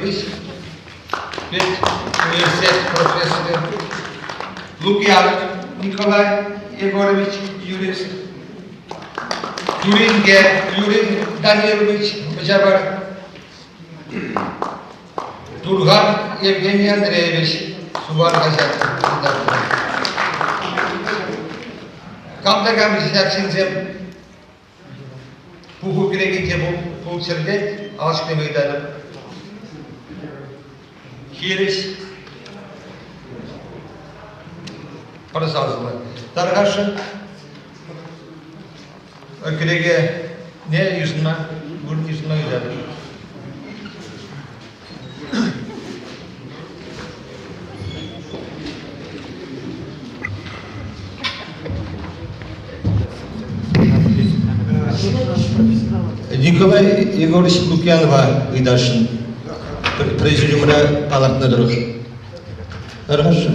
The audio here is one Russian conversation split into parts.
Владимирович, университет профессоры, Лукьянов Николай Егорович, юрист, Юрий Данилович Бажабар, Турган Евгений Андреевич Субаргазят. Камтагам Синзем Пуху Грегите Пулсердет, Алшки Мейданов. Хирис Парасазова. Таргаша Греге не южна, южна Мейданов. Николай Егорович Лукьянова Идашин, президиумра палатна дорог. Хорошо.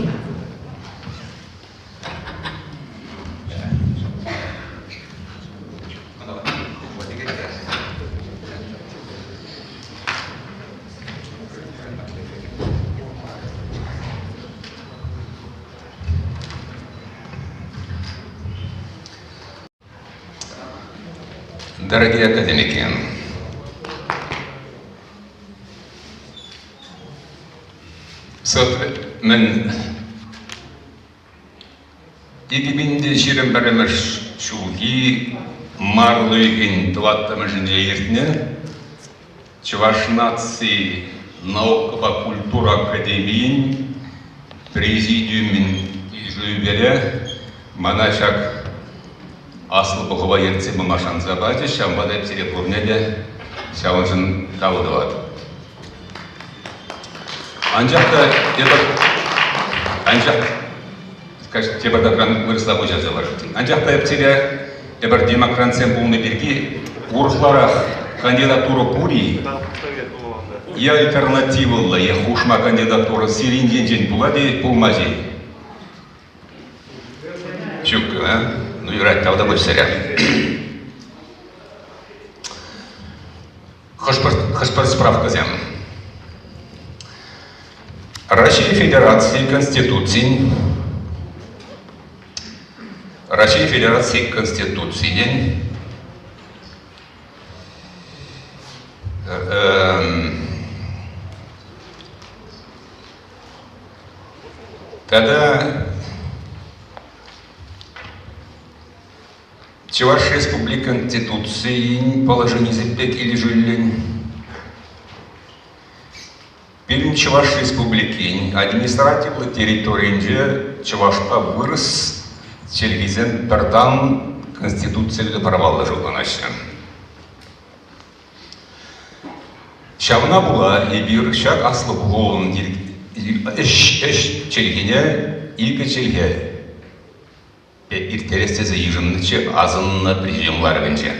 Дорогие академики, мен 2021 жылғы марлыйын тылаттамышын ертіне Чуваш нации наука культура академиин президиумин излюбеле маначак Асыл бұғыва ертсе мұмашан забаде, шамбада әпсере көрнеде шауыншын қауыдывады. Анжақта тебірдағран вырысла бұжазы бар. Анжақта әпсере әбір демократсен бұлны берге ұрықларақ кандидатура пури я альтернативылы, я хушма кандидатура сиренден бұлады бұлмазе. Чүк, а? Ну, играть там домой сыря. Хошпар справка зем. Российской Федерации Конституции тогда Чуваш Республика Конституции положение запек или жилень. Перед Чуваш Республики административной территории Чувашка вырос телевизен пердан Конституции для права журналища. Шавна была и бир шаг аслы буғын эш челгене игі челге. Иртересте заезженныче азынна президиумларвенче.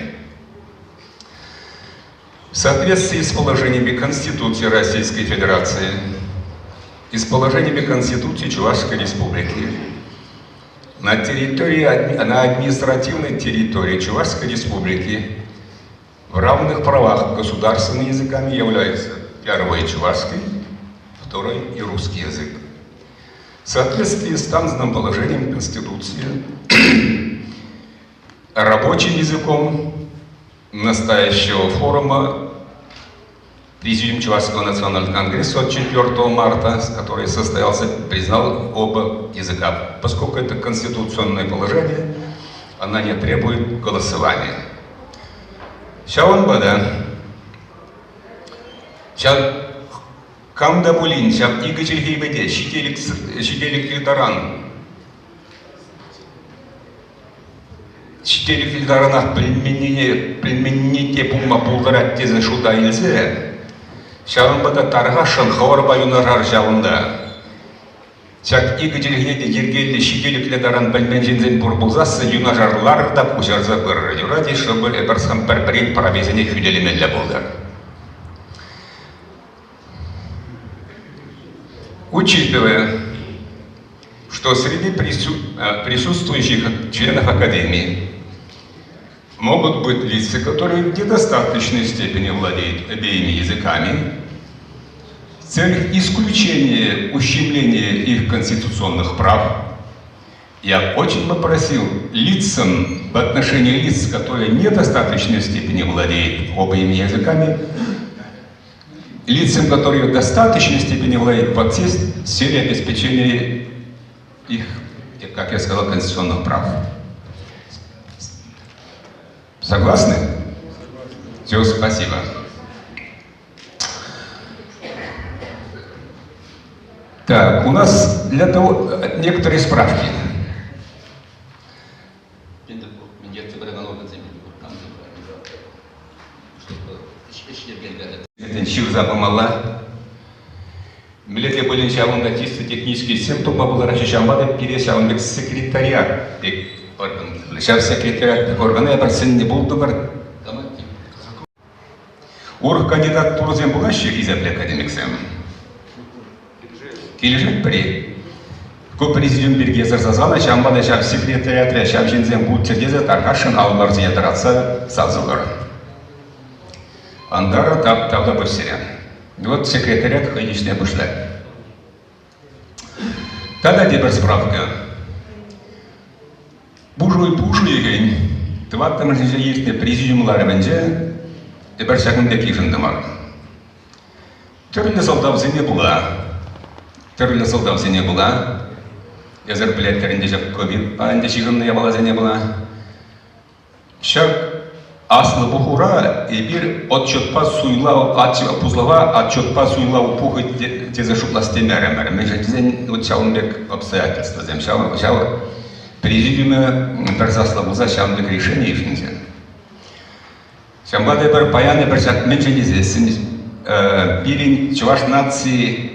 В соответствии с положениями Конституции Российской Федерации и с положениями Конституции Чувашской Республики на административной территории Чувашской Республики в равных правах государственными языками являются первый чувашский, второй и русский язык. В соответствии с данным положением Конституции, рабочим языком настоящего форума Президиум Чувашского национального конгресса от 4 марта, который состоялся, признал оба языка. Поскольку это конституционное положение, она не требует голосования. Шаунбада, Камда булин, шап игі челгейбеде, шителік фильтаран. Шителік фильтаранах пілменнете пулма пулғарат тезі шуда елзе, шағынбада тарға шынхауыр байына жар жауында. Чак игі челгейде ергелі шителік фильтаран пілмен жензен бұрбылзасы юна жарлар да пұшарза бір. Юради шыбыл әбірсім бір-бірін парабезіне хүделемелі болды. Учитывая, что среди присутствующих членов Академии могут быть лица, которые в недостаточной степени владеют обеими языками, в целях исключения ущемления их конституционных прав, я очень бы просил лицам, в отношении лиц, которые в недостаточной степени владеют обоими языками, лицам, которые в достаточной степени владеют подсесть с целью обеспечения их, как я сказал, конституционных прав. Согласны? Все, спасибо. Так, у нас для того некоторые справки. Запомала. Милете были шавунда чисто технический симптом, был расчищамбада пересявун секретариат орган. Сейчас секретариат органы обращен не был добр. Ур кандидат турзем булащик из академиксем. Килежет при. Ко президиум бирге зарзазана шамбада шав секретариат шав жензем будет тердезе таркашин аллар зиятратса сазылар. Андара тавда бұрсыря. Вот секретариат ходичная пошла. Тогда теперь справка. Бужуй еген. Тваттам же есть президиумлар бенже. Теперь шагындек ежіндімар. Түрлі солдавзене была. Түрлі солдавзене была. Языр білеттерінде жақ көбіп. Анде шигынны ябалазене была. Шаг Аслы бухура и бир отчетпа суйлау пузлова отчетпа суйлау пухы тезе шупласте меремер. Мы же дизайн вот шаунбек обстоятельства зем шау президиуме перзаславуза шаунбек решение ишнзе. Шамбады бір паяны бір шат мен же дизайн бирин чуваш нации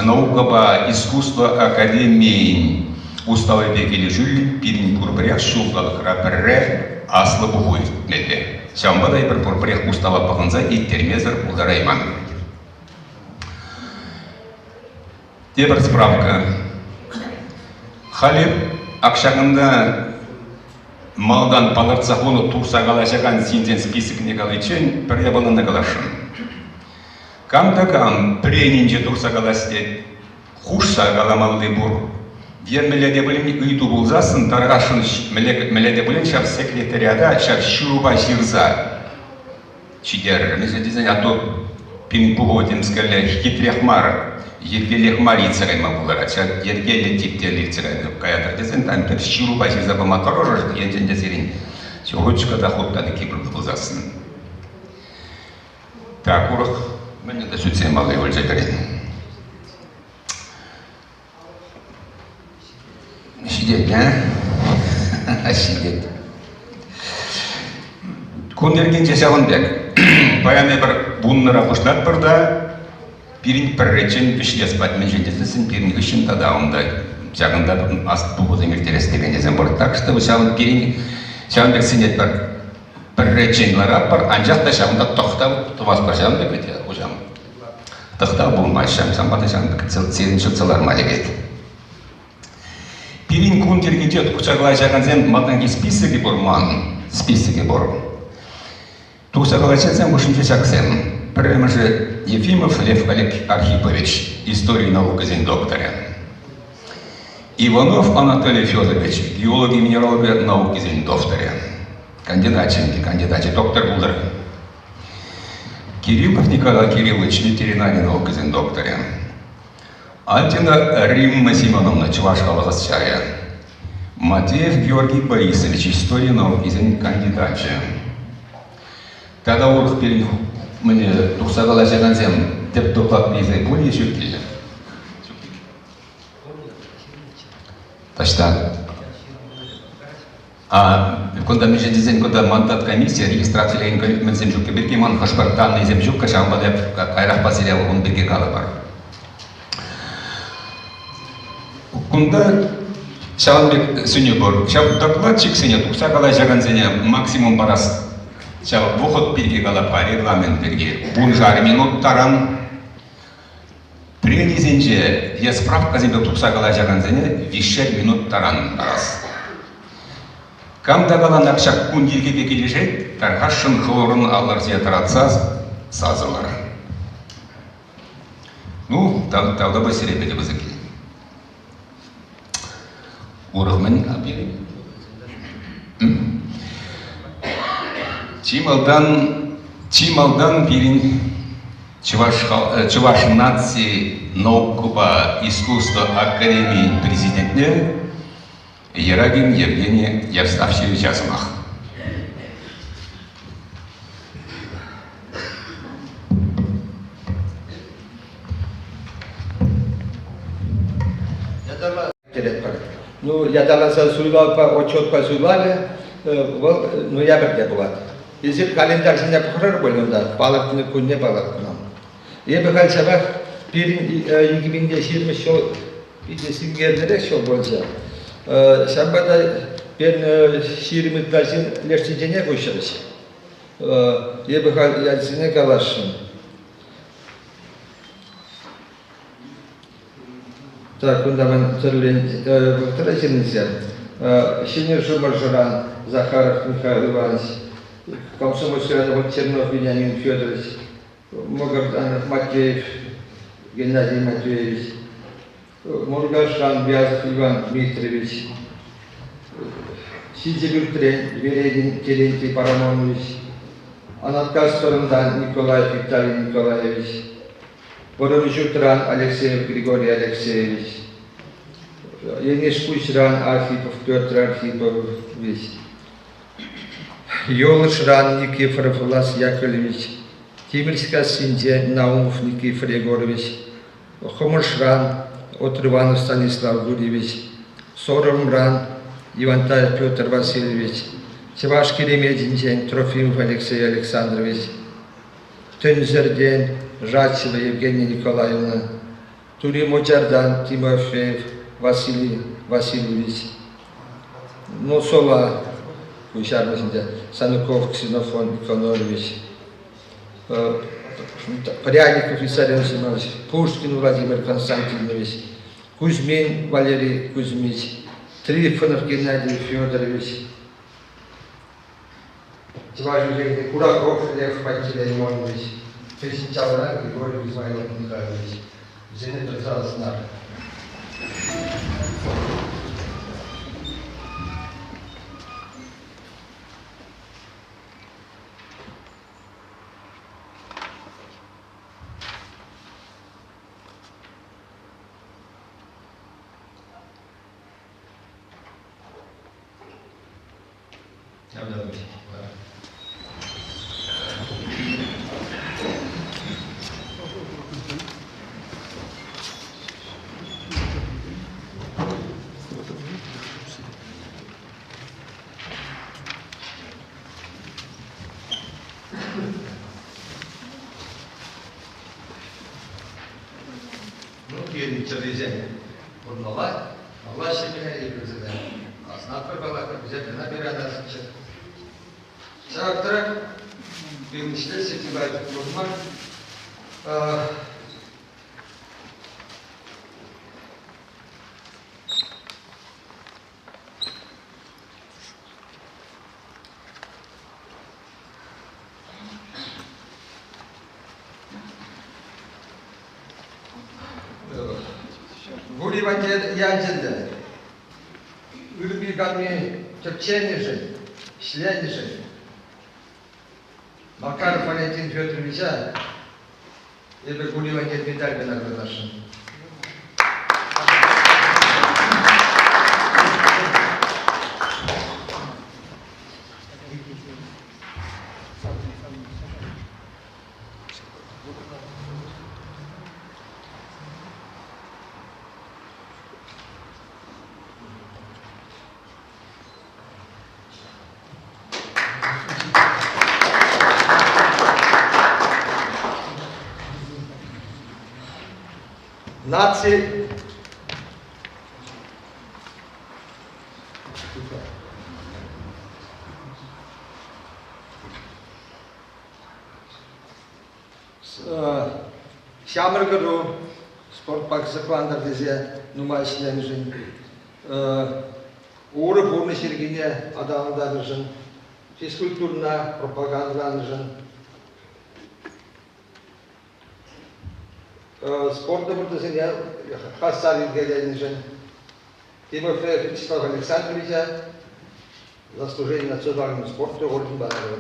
наука искусство академии уставы бекели жюли бирин курбрях шулдалық рапперре Аслы бухуй медле. Шамбада и пропорпрех устава паханза и термезер ударайман. Теперь справка. Халиб акшагында малдан паларцахону турсагалашаган синтен список негалычен приябалана галашын. Камдагам пренинже турсагаласте хушса галамалды бур. Ден меледе білін үйді бұлзасын, тарғашын меледе білін шап секретариада, шап шуруба жирза. Чидер, мезе дизайн, а то пин пугодим скале хитрехмар, ергелехмар ицарайма бұлара, шап ергеле типтелі ицарайды каятар дизайн, там теп шуруба жирза бұма торожыр, ентен дезерин, чогочка доходтады кипр бұлзасын. Так, урық, мен де сүтсен малы өлжа берейін. Сидеть, а? Сидеть. Кундерген жасағынбек. Баяны бір бұнныра құштат бірда, бірін пірречен күшілес бәтмен жендесесін, бірін күшін тада онда жағында аст бұғыз емертерес деген дезен бұрды. Так что шағынбек сенет бір пірреченлара бар, анжақта шағында тоқтау тұвас бар шағынбек өте, ұжам. Тоқтау болмай шағынбаты шағынбек седінші цылар малегет. Пирин кундергенде тұқсағылай жағанзен матанги списоги бұрман, списоги бұрм. Тұқсағылай жағанзен бұшынче шақсен. Прямо же Ефимов Лев Олег Архипович, истории науки докторе. Иванов Анатолий Федорович, геологи и минералогия науки докторе. Кандидат, доктор Булдер. Кириллов Николай Кириллович, ветеринарий науки докторе. Альтина Римма Семеновна, Чувашкова Чая. Матеев Георгий Борисович, история науки кандидатче. Тогда урок перед мне тухсагала жаназем деп доклад бейзай более шутки. Ташта. Когда мы же дизайн, когда мандат комиссия, регистрация мен земжук берги ман хашбартан земжук кашамбадеп кайрах басилев он берги калабар. Кунда шалбек сунюбор, шал докладчик сеня тухсагала жаназене максимум барас. Шал выход берги калапа регламент берги. Бунжар минут таран. Пренизенже я справка зембек тухсагала жаназене вишер минут таран барас. Камда калан акшак кундирге бекележет, тархашын хлорын алар зиятаратса сазылар. талда басыребеде базыки. Уралман абили. Чималдан пирин Чуваш нации наука искусства Академии президентне Ерагин Евгений Евстафьевич Азмах. Ну, я даласа суйлал по отчет по суйлале, ноябрьде булат. Если календарьне похорор болында, балыктыны күнне балыктынан. Эбі қалсабақ бірін 2020 жыл идесінгерлерек жыл болса. Шамбада ben şiirimi dersin leşticene koşarız. Эбі языне калашын. Так, онда мен тіресінізер. Шинер Жумаржыран, Захаров Михаил Иванович, Комсомольский район Чернов Вениамин Федорович, Могарданов Матвеев, Геннадий Матвеевич, Мургашан Вязов Иван Дмитриевич, Сизигюртрен Вередин Терентий Парамонович, Анаткас Торундан Николай Викторий Николаевич, Боровичутран Алексеев Григорий Алексеевич, Енишкучран Архипов Петр Архипович, Ёлышран Никифоров Влас Яковлевич, Тимирская Синтия Наумов Никифор Егорович, Хомышран Отрыванов Станислав Гурьевич, Соромран Ивантаев Петр Васильевич, Чевашкиремединчен Трофимов Алексей Александрович, Тензерден Жачева Евгения Николаевна, Туримочардан Тимофеев Василий Васильевич, Носола Сануков Ксенофон Никонорович, Пряников Виссарий Семенович, Пушкин Владимир Константинович, Кузьмин Валерий Кузьмич, Трифонов Геннадий Федорович, Кураков Лев Пантелей Леонович, Чалрак Григорий Измайлов Михайлович. Зенит Знак. Телевизия. Allah şimdine ilgilizde. Aslında böyle bize ne bir anda çıktı. Çaktırık bir işte seçimler kurmak. Гуливанте ядзенде, Ульбигами Тепченежи, Шленежи, Макаров Валентин Федоровича, это Гуливанте медаль наградашен. Нации Şamırgıru sport pakisaklandır diye numayişlenişin uğru burnu şirgine adamlarının fizkulturuna propagandalarının спорта burada ya Hasan Евгеньевич, Тимофеев Вячеслав Александровича за служение национальному спорту орден Банного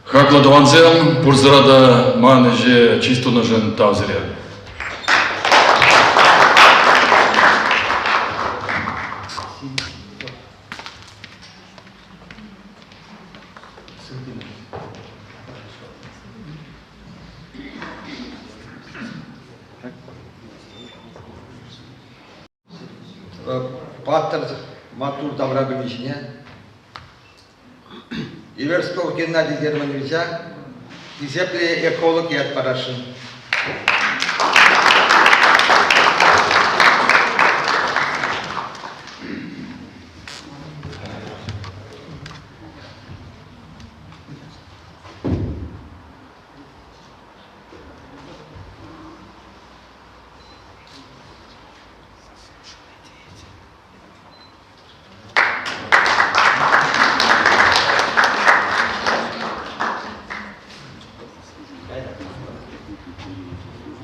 Hakladovancem Burzrada manıcı çistunajın tavzire. Паттер Матур Таврабовичне, Иверского Геннадия Германовича, Изепле эколог и Парашин.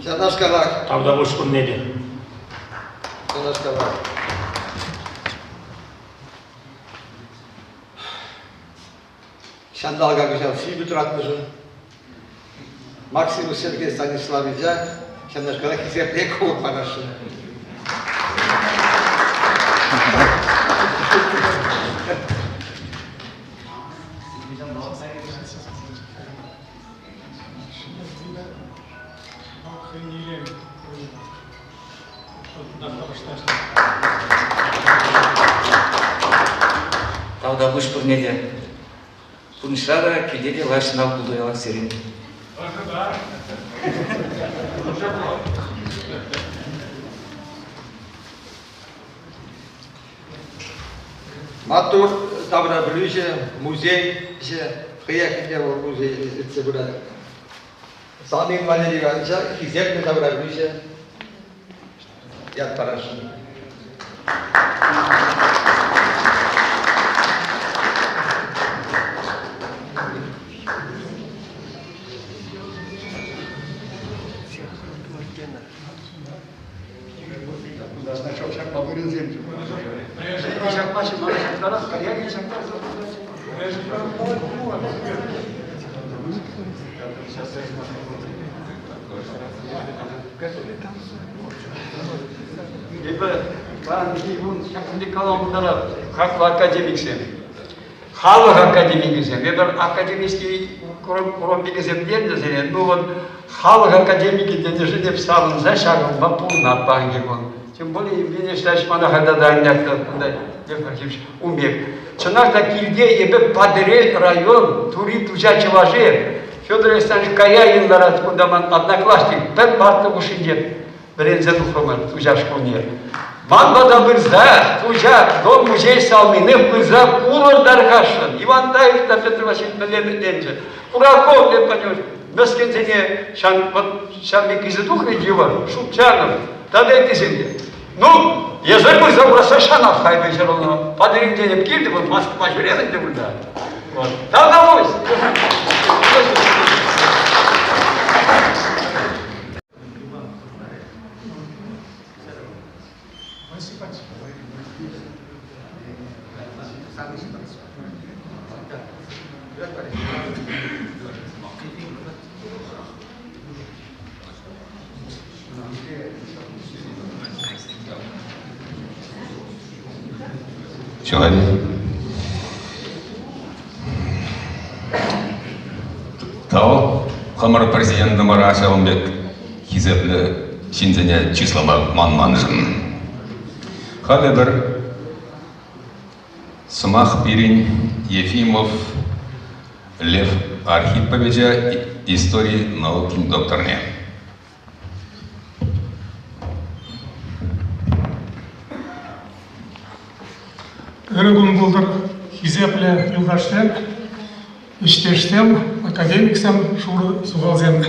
Şandaşkalak. Tavda boşkun neydi? Şandaşkalak. Şandalga güzel, Sibüt Ratlıcı, Maksimus Sergey Stanislavic'a, Şandaşkalak Izep Ekol Paraşın. Tavda boş bir neydi? Punşara kideli laşnav buluyalak serin. Матур Таврабовича, музей, приехали в музей, это было. Самим Валерий Ивановича, Изеп Таврабовича, Яд Парашин. Ben kalanlara haklı akademiksin. Халық академигізем. Мен бір академический құрым бекізем деді сенен. Ну вот халық академики денежі деп салынса шағылма пулнап бағын. Тем более, мен считаю, мана хада дайнякта умек. Чынақта килде ебі Падырел район, Тури Тужа Чеважер, Федор Александрович Каяйынлар откуда ман одноклассник, бір барты ушиндеп, бірензен ұқымыр Тужа школне. Манбада бырза, Тужа, дом музей салмины, бырза, Кулар Даргашин, Ивантаев, Петр Васильевич Ленджи, Кураков, я понял, Бескензене, Шамбек из Духри Дива, Шупчанов, тогда это земля. Ну, язык мы забрался Шанов, хайбы жероно, Падырин денег кильды, вот Москва жюрезен де бұрда. Вот, да удовольствие. Человек. Тау, Хамар президенті Мара Шалымбек хизеплі шинзене числама манманжын. Халі бір Сымақ Пирин Ефимов Лев Архиповича истории науки докторне. Кыргын булдыр хизепле юлдаштем, иштештем, академиксем шуры сугалзем.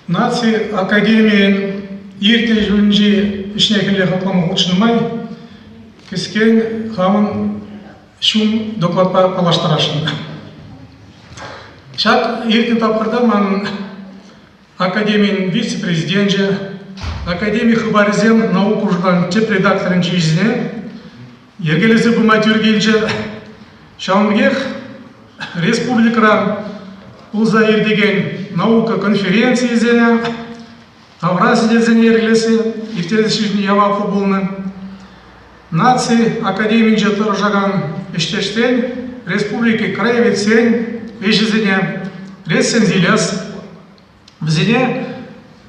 Наци академиен ирте жүнжи ишнекеле капламы учынмай, кескен хамын шум докладпа палаштарашын. Чак ирте тапкырда ман академиен вице-президенже, академик хабаризем науку журналын теп редакторын жизне, ергелесі бұматюр келжі, шамгех республикара ұлза ердеген наука конференции зене, Тавразия зене ергелесі, ефтересішіне явапы болны. Наци академинже тұржаған іштештен республики краевед сен, еші зене рецензилес, в зене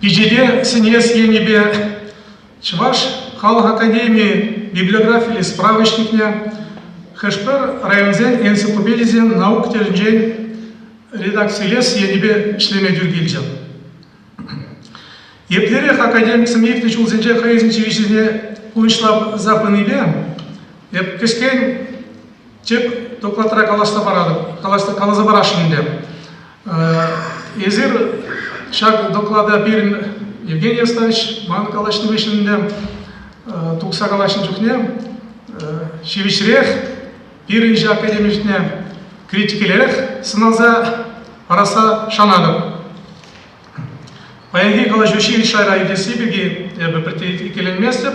пижеде сенес енебе Чуваш халық академии библиографии справочникне хэшпер районзен энциклопедизен наук терджен редакциялес енебе шлеме дюргильджен. Еплерех академиксам ефте чулзенже хайзенчевичне куншлап запаныбе, еп кешкен чеп докладра калаза барашынде. Езир шаг доклада берін Евгений Оставич, Ман Калашын вышынде, Тукса Калашын жүхне, шевичрех, бірінші академичне критикелерех сыналза араса шанады. Паянги Калаш училищ шайра евдеси беги, ебі притекелен месте,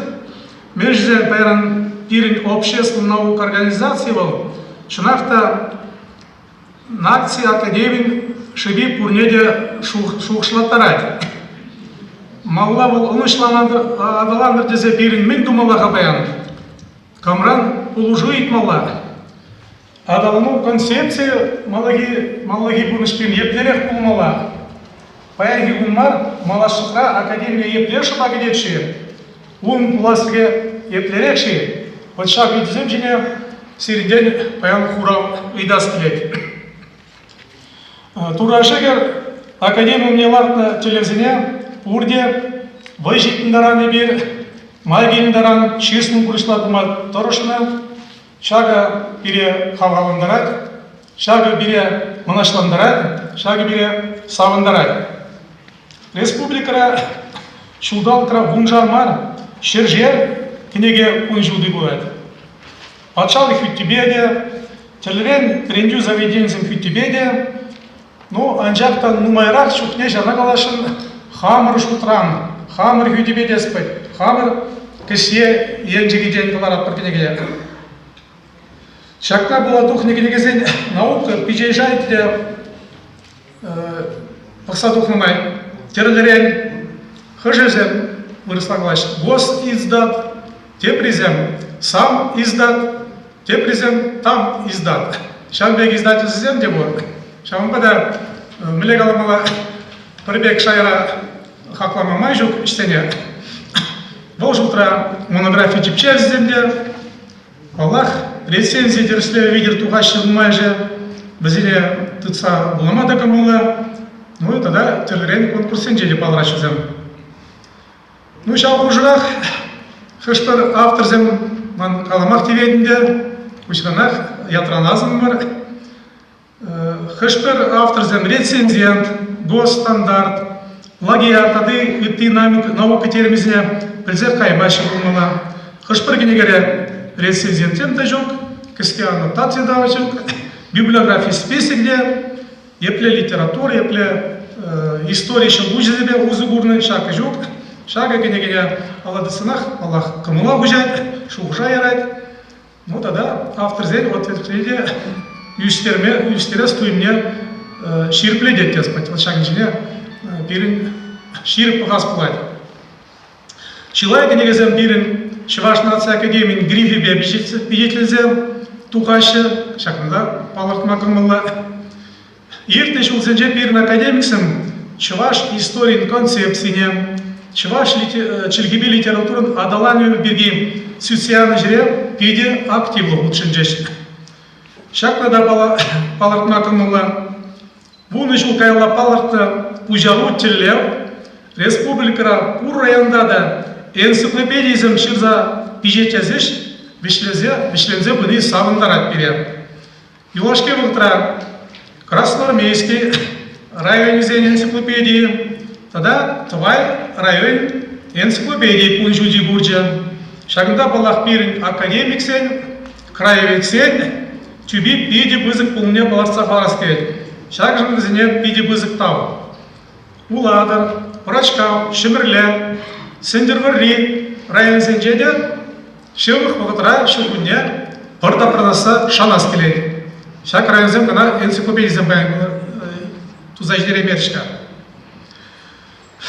межзе пайран бірін общественный наук организации был, шынақта накции академин шеби пурнеде шухшлаттарать. Маула был адаландыр дезе берін мен думалаға баян. Камран улужует мала. Адалану концепция малаги бұрышпен еплерек болмала. Баянги гумар малашықра академия еплеші багедетші. Ун пуласыге еплерекші. Вот шаг едізем жіне середен баян хурау идас келет. Турашегер академия мне лартна телевизине урде выжитындараны бер, майгендаран честным курышлатыма торышына, шага бире хаваландарат, шага бире манашландарат, шага бире савандарат. Республикара шулдалкара вунжармар, шержер кенеге унжуды бывает. Патшалы хүттебеде, телерен трендю заведензем хүттебеде, ну анжактан нумайрак шухне жана калашын хамыр шутран, хамыр хүйтебе деспет, хамыр кісие енжеге ден каларат біркенеге. Шакта была дух негенегезен наука пижайжайт де пақса духнамай. Терлерен хыжезем вырыслаглаш. Гос издат, те призем, сам издат, те призем, там издат. Шамбек издательсізем де бор. Шамбада мілегаламала Прибег шайра хакламамай жүк іштене. Бұл жылтыра монография чіпчер земде. Аллах рецензия дерсле видер туғашы бұмай же. Бізіне тұтса бұлама да кымылы. Ну и тогда терлерен конкурсен жеде палыраш зем. Ну шау құжырақ. Хышпыр автор зем ман каламақ теведінде. Күшіранақ ятраназым бар. Хышпыр автор зем рецензиент. Госстандарт, лагият, ады үтті наука термізіне білзер қаймашы болмала. Хышпыр кенегере рецензиентен де жоқ, кіске аннотация да жоқ, библиография спесігде, епле литература, епле история шын ұжызебе ұзығырны шақы жоқ. Шақы кенегере аладысынақ, Аллах кымыла ұжайд, шуғжа ярайд. Ну тогда автор зель ответкіледе үстере стуймне ширпледет деспать, вот шагничіне бірін ширп ғас бұлайды. Чилайға негізем бірін Чуваш нация академияның грифе бежетілзем туғашы, шақында палыртма кымылы. Ерте жылзенже бірін академиксім Чуваш историян концепцияне, Чуваш чілгебе литературын адаланию бірге социальный жире педе активлы ұтшынжеш. Шақында палыртма кымылы. Бұны жылқайла палыртты пұжару тіллеу, республикара пұр районда да энциклопедизм шырза пижетезіш, вишлензе были савындарат бере. Юлашке вылтра Красноармейский район энциклопедии, тогда Твай район энциклопедии пунжуди бурджа. Шагында балах пирин академик сен, краевед сен, тюби пиди бызык пулне баларца фараскет. Шагжын зене пиди бызык тау. Уладыр, врачкау, шимірлер, сендерварри, район сенжеде, шевых вғытра шылгүнне бұрда пранаса шанас келеді. Шак район сен гына энциклопедия бәйін тузай жеремершка.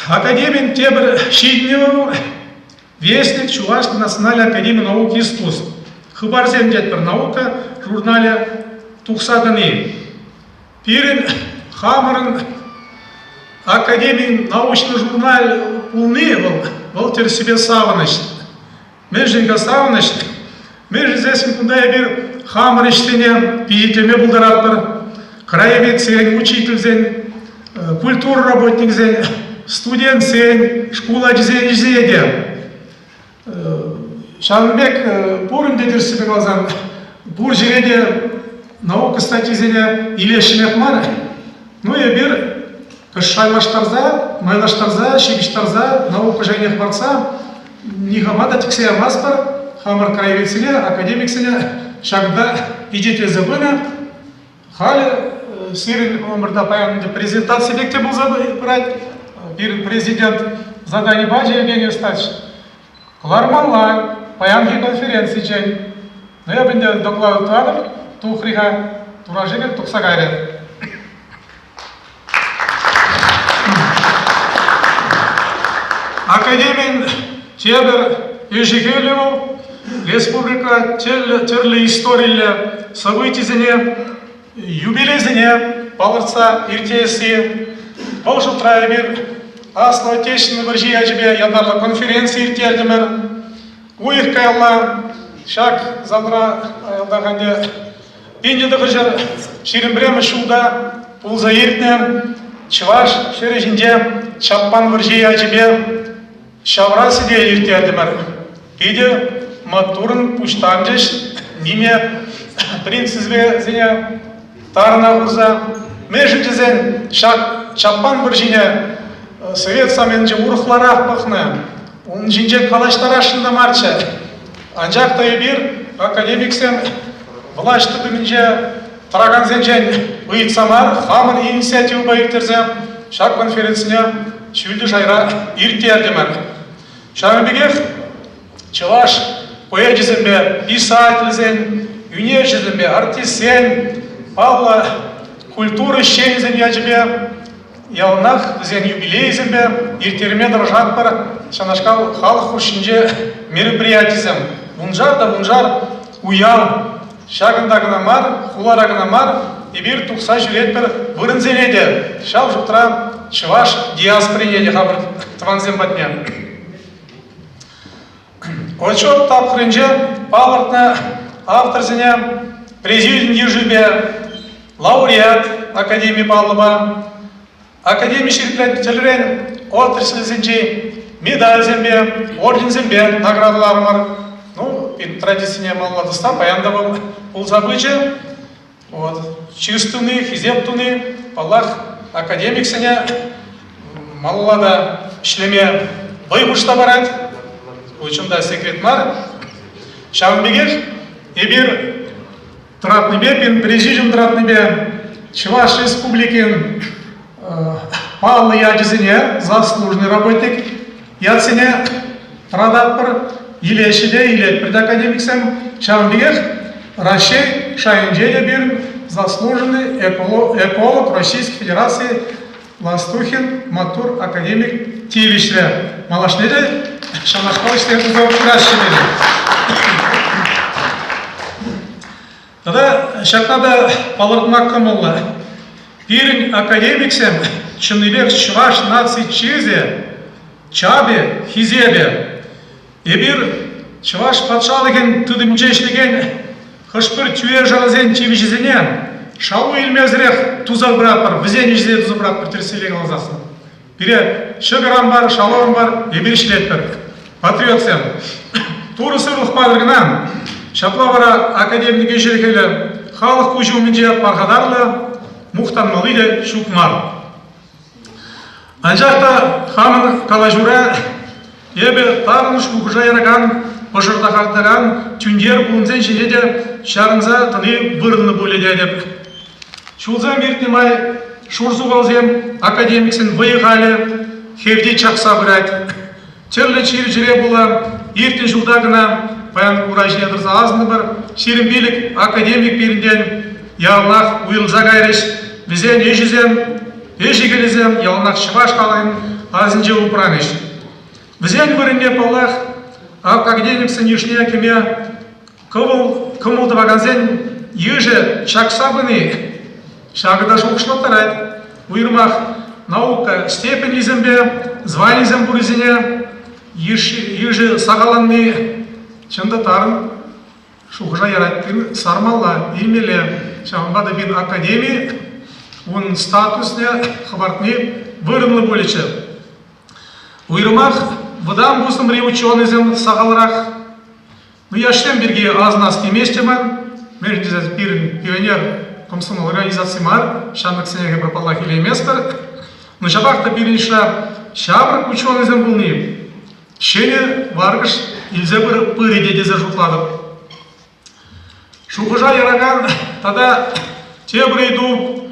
Академик тебір шиднеу Вестник Чувашской национальной академии наук и искусств. Хыбар земдет бір наука журнале Тухсадыны. Пирин Хамарин академик научный журнал полный был теперь себе саваныш. Межденька саваныш. Между здесь куда бир Хамар иштене пиетеме булдарат бір. Краевед сен, учитель сен, культура работник сен, студент сен, школа жезеде. Шанбек Бурын дедірсі бек алзан, Бур жереде наука статизене илешімек мар. Ну и бір шайлаштарза, майлаштарза, шегіштарза, наука жәнех барца, нихамада тіксе амаз бар, хамар краевеціне, академиксіне, шагда идете забына, халі сирин өмірда паянды презентация бекте был забрать, президент задание баджи Евгений Остач. Кларманла, паянги конференции чай. Но я бенде доклад туадыр, тухриха, туражигер, тухсагайрет. Академин тебер ежегелеву, республика терлі историялы событизіне, юбилейзіне, балырца иртесі, бұл жылтрай бір Асло отечественный варжи ажбе ядарлы конференция иртелдімір. Уйық каялла, шак залра аялдағанде. Бенде дығыжыр шерімбремі шулда пулза ертіне, Чываш шережінде чаппан варжи ажбе шавра сиде иртелдімір. Беде матурын пуштамжеш, неме принцизбе зене тарына ұрза. Межіндізен шак чаппан варжине Совет саменже урхларақ пахны, он жинже калаштарашында марча. Анжақта ебір академиксен влашты бімінже тараған зенжен ұйытсамар, хамын инициативы байыртерзем, шак конференцияне шүлді жайра иртердемір. Шамбегех Чываш поэдизембе, писательзен, юнежизембе, артисен, палла культуры щензен яжбе, Ялнах зен юбилейзембе, иртерме дыржат бар, шанашкал халық хушинже мероприятизем. Бунжар да бунжар уял, шагындагына мар, хуларагына мар, и бир тухса жүрет бір вырынзенеде, шал жұптыра Чываш диаспоринеде хабыр тванзем батне. Отчет тапқырынже палыртна авторзене президент ежібе, лауреат Академии Павлова, академик телерен отрасль зенчей, медаль зембе, орден зембе, наградалар бар. Ну, традиция малладыста, паяндавал пул забычы. Вот, чистуны, хизептуны, паллах академик сене маллада шлеме байғушта барад. Учында секрет бар. Шавынбегеш, ебір тратныбе, президент тратныбе, Чуваш республикин Павлы ядизіне заслуженный работник, яцене традатпыр, илешіде, илет пред академиксем, Шавынбегеш, Рашей Шайынжеде бір заслуженный эколог Российской Федерации Ластухин Матур академик Тивишре. Малашнеде, Шанашковичте это за украшенные. Тогда шакнада палыртмак кымылы. Пирин академиксем Чыныбек Чуваш наций чизе, Чабе, Хизебе. Ебір Чуваш патшалыген тыдымчешлеген хышпыр тюе жалазен чевишізенен шалу илмезірек тузал браппар, візен ежзе тузал браппар терселеген алзасын. Бире шыгырам бар, шалуам бар, ебір шлетпір. Патриотсен. Туры сырлық падыргынан Шаплавара академик ежелгелі халық көжуіменде парғадарлы мұқтанмалыйлы шукмар. Анжақта хамын калажура ебе тарыныш бұғыжа яраган пожырдақақтаған түндер бұлынзен жинеде шарынза тыны бұрынны бөледе деп. Шулза мертемай шурзу қалзем академиксін вайығалы хевде чақса бұрайд. Чырлы чир жүре бұла ерте жылдағына баян уражия дырза азны бір шерімбелік академик берінден ялнақ уйылза қайрыш бізен ежізем, ежігілізем ялнақ шываш қалайын азынже ұпыраныш. Бізен бірінде паллах академиксін ешіне кеме кымылды бағанзен ежі чақса бұны шағыда жоқшылаттарайды. Уйырмақ наука степенлізембе, званизем бұрызіне ежі сағаланны чында тарын шуғыжа яраттын сармалла имеле шағынбады бен академия оның статусне хабартны вырынлы бөлечі. Уйырмақ бұдан бұсын бір ученызем сағалырақ. Яштен бірге азынас кеместемін, мердезіз бірін пионер комсомол организации мар, шандық сенеге бір паллах или местер. Жабақта бірінші шабыр ученызем бұлны. Шене варгыш илзе бір пырыде дезе жұтладып. Шуғыжа яраган тада те бірейду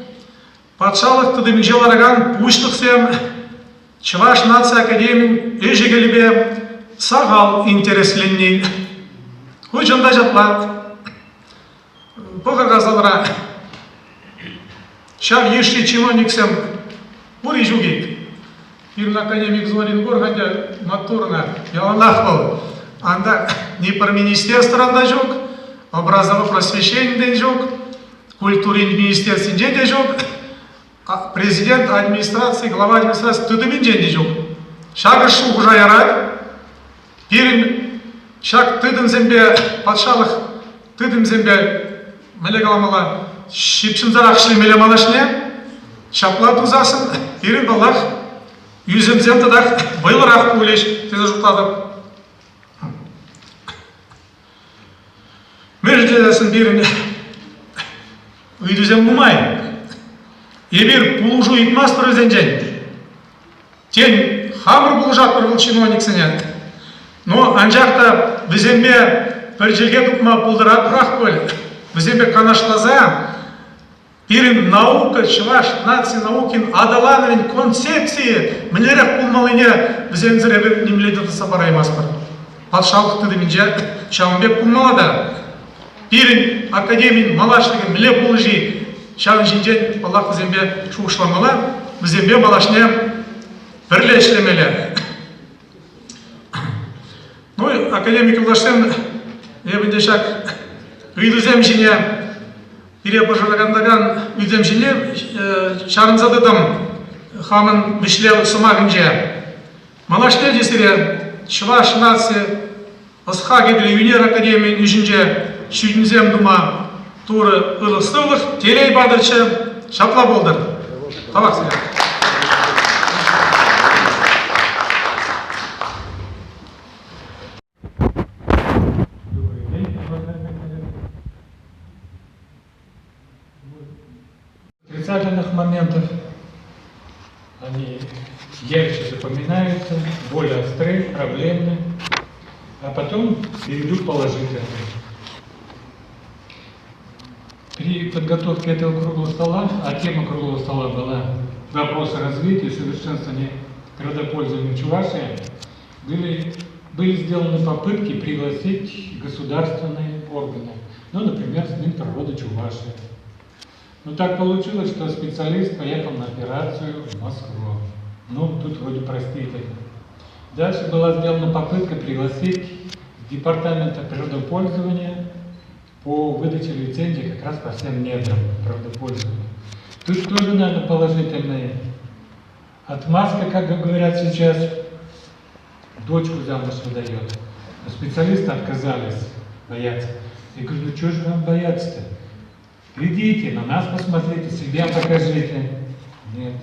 патшалық тыдым желараган пуштықсем Чываш нация академин ежегелебе сағал интересленней. Хучында жатлат. Бұғырға залыра. Шав еште чиновниксем ури жугейт. Ирн академик Зорин Горганда натурна яланах был. Анда не про министерство жук, образование просвещения жук, культуры министерства де жук, президент администрации, глава администрации тудымин де жук. Шагы шух жайрат, пирин шаг тыдым зембе патшалық тыдым зембе мелегаламала шипшин зарахшли мелемалашне, шапла тузасын, пирин балах Yüzümzem tadak bayılarak böyleş teze жұқтадып. Междеsin birini үйдізем мұмай. Ебір пулужу итмас бір өзенжен. Тен хамыр бұлжақ бір бұл чиновниксіне. Но анжақта бізембе бір жерге тұпма бұлдырат бұрақ бөл. Бізембе канашлаза Пирин наука, чываш, нации наукин, адалановин концепции, мнерек пулмалыне, бізен зіребір немлейді сапараймас бар. Патшалық тыдымынже шауынбек пулмалада. Пирин академин малашлығы міле пулыжи, шауын жинжен Аллах бізембе шуғышламала, бізембе малашне бірлешлемелі. Ну, академик Влашсен, ебінде шак, үйдізем жине, Ире пожарагандаган үйдемжіне шарынзадыдым хамын бішлеу сымағынже. Малаште десіре Чываш нация ысқа кеділі юнер академия үшінже шүйдінзем дума туры ылыстылық телей бадырчы шапла болдыр. Табақ сірі. Отрицательных моментов они ярче запоминаются, более острые, проблемные, а потом перейдут положительные. При подготовке этого круглого стола, а тема круглого стола была вопросы развития и совершенствования градопользования в Чувашии, были сделаны попытки пригласить государственные органы, ну, например, Минприроды Чувашии. Но так получилось, что специалист поехал на операцию в Москву. Ну, тут вроде простительно. Дальше была сделана попытка пригласить департамента природопользования по выдаче лицензий как раз по всем недрам природопользования. Тут тоже, наверное, положительные. Отмазка, как говорят сейчас, дочку замуж выдает. Но специалисты отказались бояться. Я говорю, ну что же вам бояться-то? Придите, на нас посмотрите, себя покажите. Нет.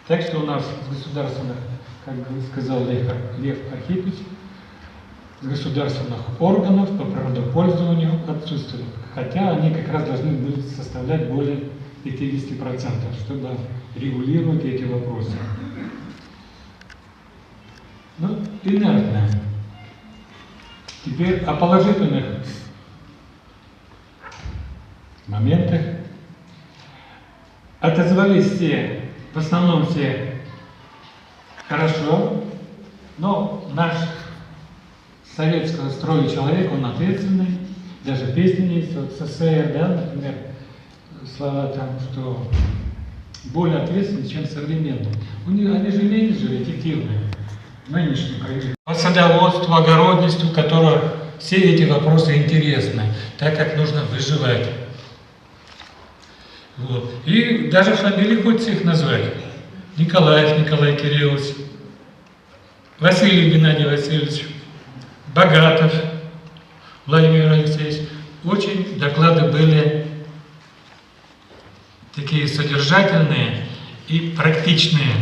Так что у нас с государственных, как сказал Лев Архипович, государственных органов по природопользованию отсутствуют. Хотя они как раз должны были составлять более 50%, чтобы регулировать эти вопросы. Ну, инертное. Теперь о положительных моментах. Отозвались все, в основном все хорошо, но наш советского строя человек, он ответственный, даже песни есть, вот СССР, да, например, слова там, что более ответственный, чем современный. Они же менеджеры эффективные, нынешние правительства. По садоводству, огородничеству, которым все эти вопросы интересны, так как нужно выживать. Вот. И даже фамилии хочется их назвать. Николаев Николай Кириллович, Василий Геннадий Васильевич, Богатов Владимир Алексеевич. Очень доклады были такие содержательные и практичные.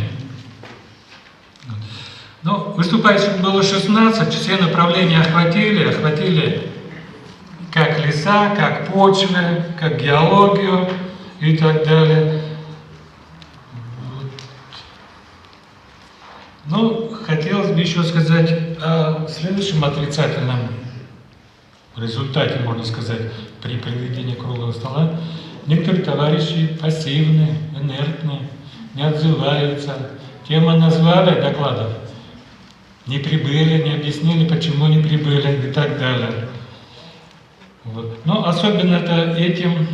Но выступающих было 16, все направления охватили как леса, как почвы, как геологию и так далее. Ну, хотелось бы еще сказать о следующем отрицательном результате, можно сказать, при проведении круглого стола. Некоторые товарищи пассивны, инертны, не отзываются. Темы назвали докладов, не прибыли, не объяснили, почему не прибыли и так далее. Вот. Но особенно этим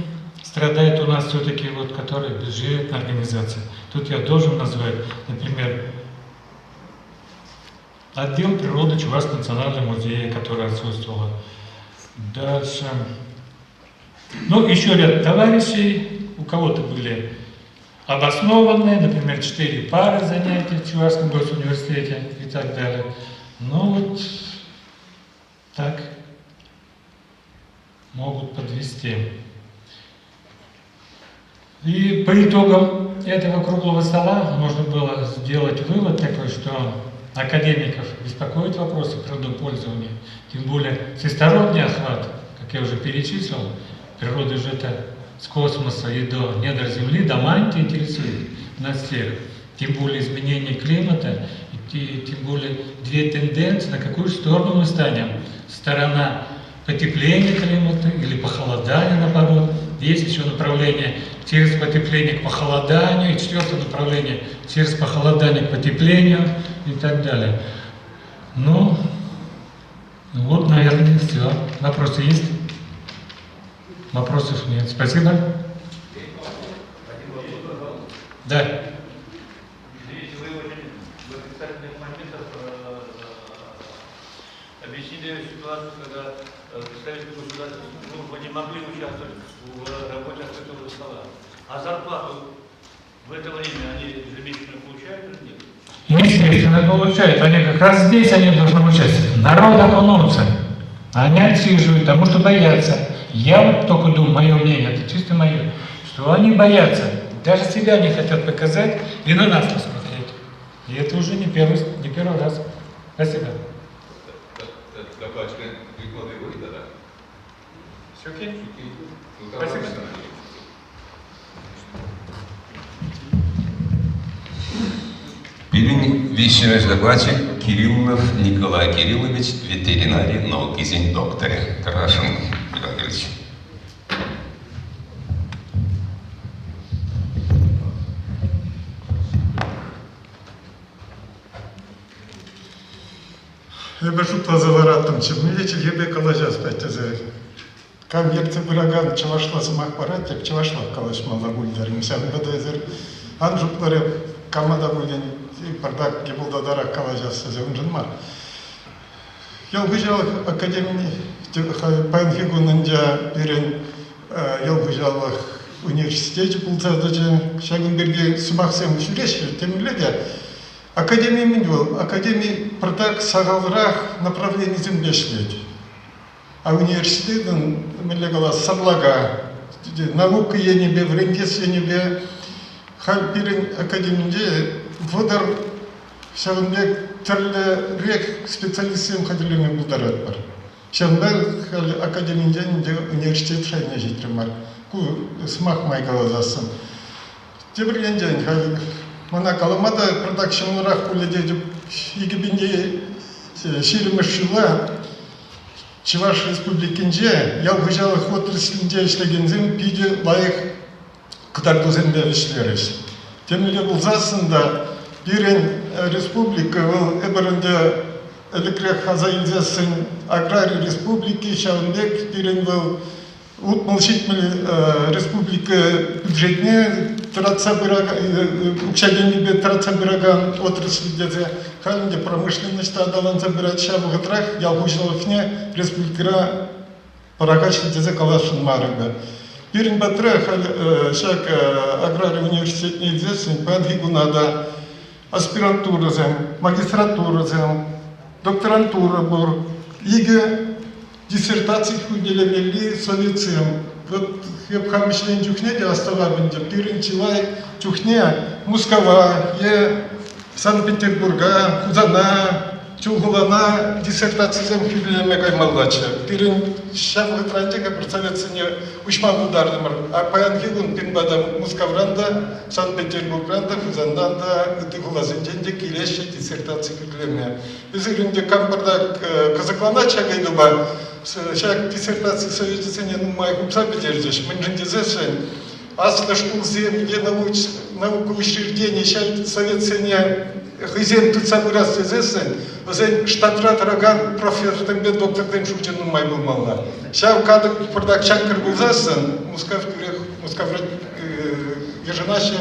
страдает у нас все-таки, вот, которая бюджетная организация. Тут я должен назвать, например, отдел природы Чувашского национального музея, который отсутствовал. Дальше. Ну, еще ряд товарищей, у кого-то были обоснованные, например, 4 пары занятий в Чувашском госуниверситете и так далее. Ну вот так могут подвести. И по итогам этого круглого стола можно было сделать вывод такой, что академиков беспокоят вопросы природопользования, тем более всесторонний охват, как я уже перечислил, природа же это с космоса и до недр Земли, до мантии интересует нас всех, тем более изменение климата, и тем более две тенденции, на какую сторону мы станем. Сторона потепления климата или похолодания, наоборот. Есть еще направление через потепление к похолоданию, и 4-е направление через похолодание к потеплению и так далее. Ну, вот, наверное, все. Вопросы есть? Вопросов нет. Спасибо. Да. Извините, вы очень в отрицательных моментах объяснили ситуацию, когда представители государства не могли участвовать в работе открытого стола. А зарплату в это время они ежемесячно получают или нет? Естественно, получают. Они как раз здесь они должны участвовать. Народ окунуться. Они отсиживают, потому что боятся. Я вот только думаю, мое мнение, это чисто мое, что они боятся. Даже себя не хотят показать и на нас посмотреть. И это уже не первый раз. Спасибо. Все окей? Спасибо. Вещевой докладчик Кириллов Николай Кириллович, ветеринарий, науки, докторе. Тарашин Георгиевич. Я бежу тазалараттым чиммилечил ебе калажас пайтазы. Камерцы бураган чавашла самах паратек чавашла калашмала бульдарим сам бадазер. Анжуплары камада булен бардак гебулдадара калажас зеунжинмар. Я выезжал в академии Панфигу Нандя Пирен, я выезжал в университете Пулцадача, Шагунберге Сумахсем Шуреш, тем леди. Академия минимал, академия протак сагалрах направлений землешлет. А университет мелегала саблага, наука я не бе, врендес я не бе. Хал Пирен академии водор Шавынбек түрлі рек специалистен қадірлеме бұлдарат бар. Шавынбек академияден университет шайына жетірім бар. Ку смақ майкала засын. Тебір енден, мана каламада продакшынлырақ көледе деп егібінде шеріміш жылы Чуваш республикинде ялғыжалық отраслінде ішлегензен пиде лайық қытардызенде ішлеріш. Темеле бұл засында бірін республика бұл әбірінде әлікрек хазайылзасын аграрий республики Шавынбек бірін бұл Утмалшитмел республика бюджетне учагенебе тратса бираган отраслидезе халинде промышленность адаланса бират шабыгытрах ялгужалыхне республикара паракачлидезе калашын марыга. Бирин батрах шак аграрий университетне известен пангигунада аспирантуразем, магистратуразем, докторантура бур, иге диссертации уделили советским. Вот я хамишлен чухне де оставабинде пирин чилай чухне Мускова, Санкт-Петербурга, Кузана, Чугулана диссертации зем хюлеме каймалдача. Пирин шафы трантека представляется ушма ударнымыр. А паянгигун пинбада Мусковранда, Санкт-Петербургранда, Кузанданда, Тыгулазынденде килеше диссертации хюлеме. Biz üründe kampırda kazıklana çagaydıba, şak диссертации советисене нумай купса бедердеш. Мэнжендезешен, асла шкулзем, где науку учреждений, шак советсене хызен тут самый раз зесен, зен штатрат раган профессор бед доктор ден шучен нумай был мала. Шак кадык продак чаккар был зесен, мускаврат еженаше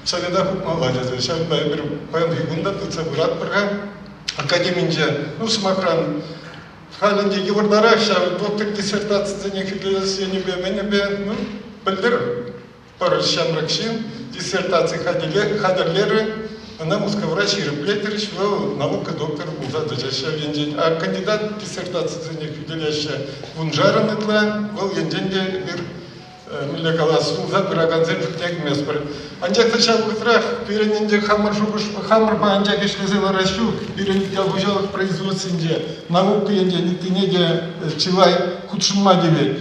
совета мала зесен. Шак бір паянгигунда тут самый раз программ. Академинде, смакран, халинде евардарах, доктор диссертации не хитлес, я не бе, бельдер, пар шамракшин, диссертации хадерлеры, она мускаврач и реплетерич, наука доктор Булза дача вендень, а кандидат диссертации не хитлес, вунжаран этла, был венденде мир. Милликалас, Бираганзен, Фтек Меспер. Анджак Тачал Утрах, перенинде Хамар Жугуш, Хамар Банджак и Шлезела Ращу, перенинде Албужалых производственде, наука Инде, Нитинеде, Чилай, Худшинмадеве.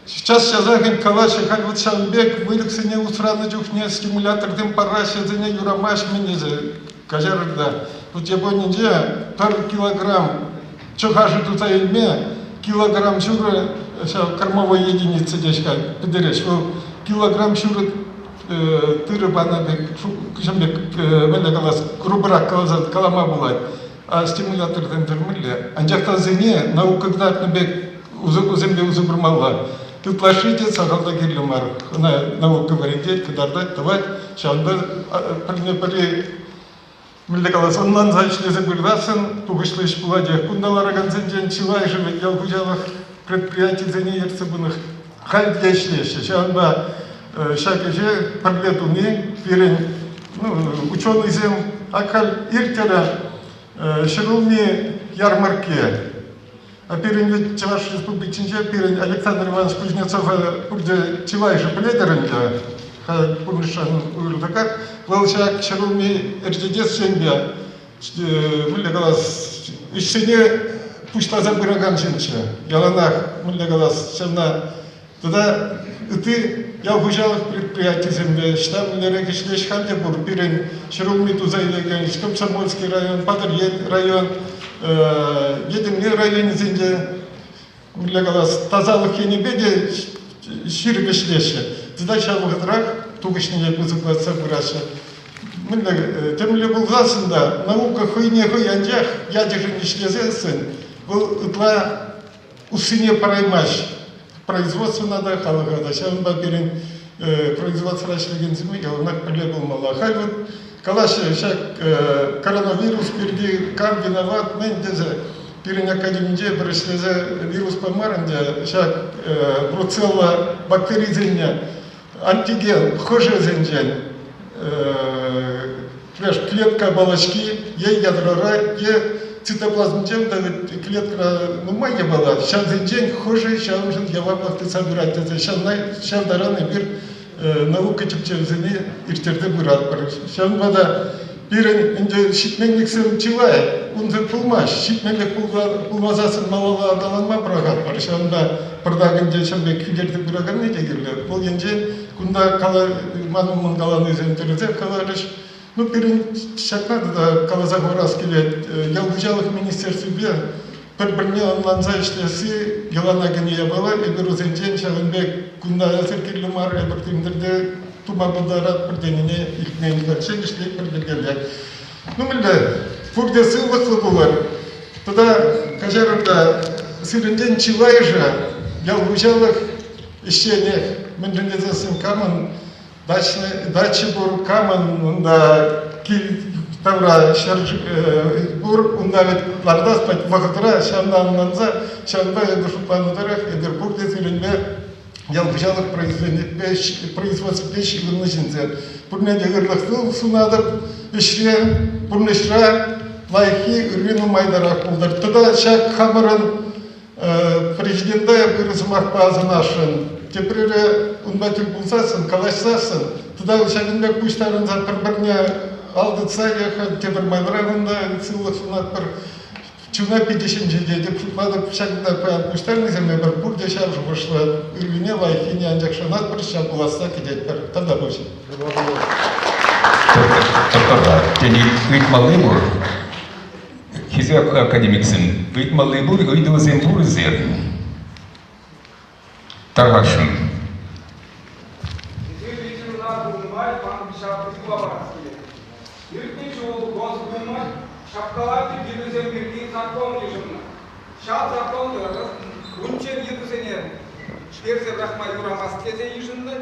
Сейчас Шазахин Калаши, Хальват Шамбек, вылексене усраны Джухне, стимулятор дым параши, за ней Юрамаш Минезе, Кажарыгда. Тут я понял, пар килограмм, чухаши тут айме, килограмм чура, кормовой единицы дешка, педереш, килограмм чура тыры банабек, кушамбек, мелегалас, крубрак калазат, калама булай, а стимулятор дендермилле, анжакта зене, наука гнатнабек, земле узубрмалла. Тут лошади сагалда гирлемар, наука варендеть, кадардать, давать, шанда, при Милликалас, оннан зайшли забырдасын, тугышлыш буладе, кундалара ганзенден чилай живет, ялгужалых предприятий за ней ерцебунных халь дешлеше. Шанба шакеже проблетуни, пирен, ученый зем, акаль иртера, шерулми ярмарке. А пирен Чуваш республикинже, пирен Александр Иванович Кузнецов, пурде чилай же пледеренде, пурнышан уйрдакар, волчак шерулми эрдедес сенбе, миллигалас, ищене пушта забыраган женче, яланах, миллигалас, шевна, туда ты ялгужалых предприятий земле, штаб лерекишлеш хандебур, пирен шерулми тузайлеген, Комсомольский район, Падар район, единный район зенде, миллигалас, тазалых енебеде, ширгешлеше. Задача выгодрах, тугышный язык собраться. Темле был засында, наука хуйне хуянджах, ядерный шлезесен, был тла усыне параймаш. Производство надо халага, сейчас баберин производство рашлеген зимы, яланах прилегал мало. Хай вот калаши, шак коронавирус, перги, кам виноват, мендезе. Пирин академиде пришлезе вирус помаренде, шак бруцелла бактерий антиген, хуже зенджен, клетка оболочки, ей ядрора, ей цитоплазм тем, да клетка, майя была, сейчас зенджен хуже, сейчас нужен я вам ты собирать, сейчас дараны мир наука типче зене иртерде бурат, сейчас вода Birinin ince şitmenliksin çivay, unzun pulmaş, şitmenlik pulmazasın malala adalanma bırakan var. Şu anda pırdağın geçenbek kügerdik bırakan ne degirler. Bu ince kunda kala manımın kalanı üzerinde kalarış. Ну, birin şakladı da kalazak oras gibi yalgıcalık ministersi bir-birine anlanza işlesi yılana geniye bağlı, bir uzenceğin şahınbek kunda asırkirli mar, bir timdirde tuma budarat bir denine ilkneyini karşın işleyip bir gelger. Numilde, burada sığlıklı bular. Tada kajarında süründen çivayıca yalgıcalık işleyene mendenizasin kamın дачи бур камын унда тавра шарж бур унда вет лардас пат вахтра шамдан нанза шамба душпандарах эдер бур дезиленме ялгыжалык производство печи гынышынзе бурне дегерлыктыл сунадып ишре бурнешра лайхи үргену майдарак булдар туда шак хамырын президентта биризмах базынашын теперь унбатил булсасын, калашсасын, туда шагынбек куштарын за бір-біріне алдытса, теперь майдырағында сылық сунат бір чуна 50 жерде деп шутмадып шагында қоян куштарын земле бір бурде шаржы вышло, үргіне лайхине анжақшанат бір шаг буласса кедет бір, тогда больше. Тени үйтмалы бұр, хизе академиксін, үйтмалы бұр, үйдіңізен бұр зер. Таргашын. Шапкаларды биризем бирген закон режимна. Шат законды унчен едузене шперзе брахма юрамас тезе ежинны.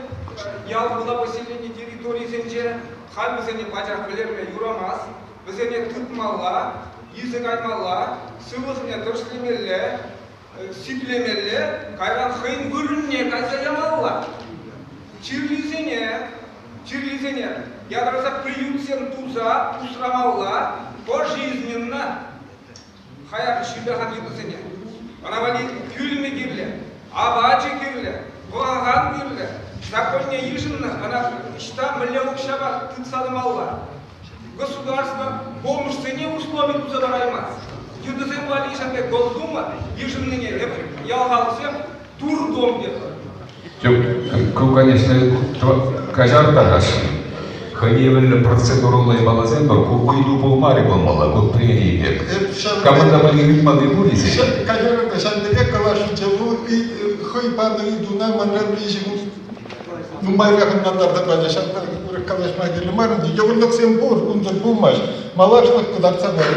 Ял была поселение территории сенче, хал бізене бачах білерме юрамас, бізене тұтмалла, езік айтмалла, сылықне дұрыслемелі, сиплемелі, кайран хын көрінне кайзаямалла. Чирлизене, ядраса приютсен туза, тусрамалла, пожизненно хаяр шибахан едузене. Анавали күлме кирле, абачы кирле, бұғаған кирле, законне ежинна, ана ішта миллион шаба тыцадымалла. Государство помощные условия тузадараймас. Юдызем вали шамбек голдума, ежинныне ялгалсем турдом деп. Конечно, кажар таргашын. Ханевелі процедурулы балазен бар, куйду болмары болмала, бұл приоритет. Команда бали үйтмалы бұл есе? Кажарында шандеге калашынча бұл хой пады үйтуна манран бейжігін нумайға қымнандарды бәлі шанда калашма келі марынды. Еғырлық сен бұр, ұнды бұлмаш, малашылық қыдарца бәрі.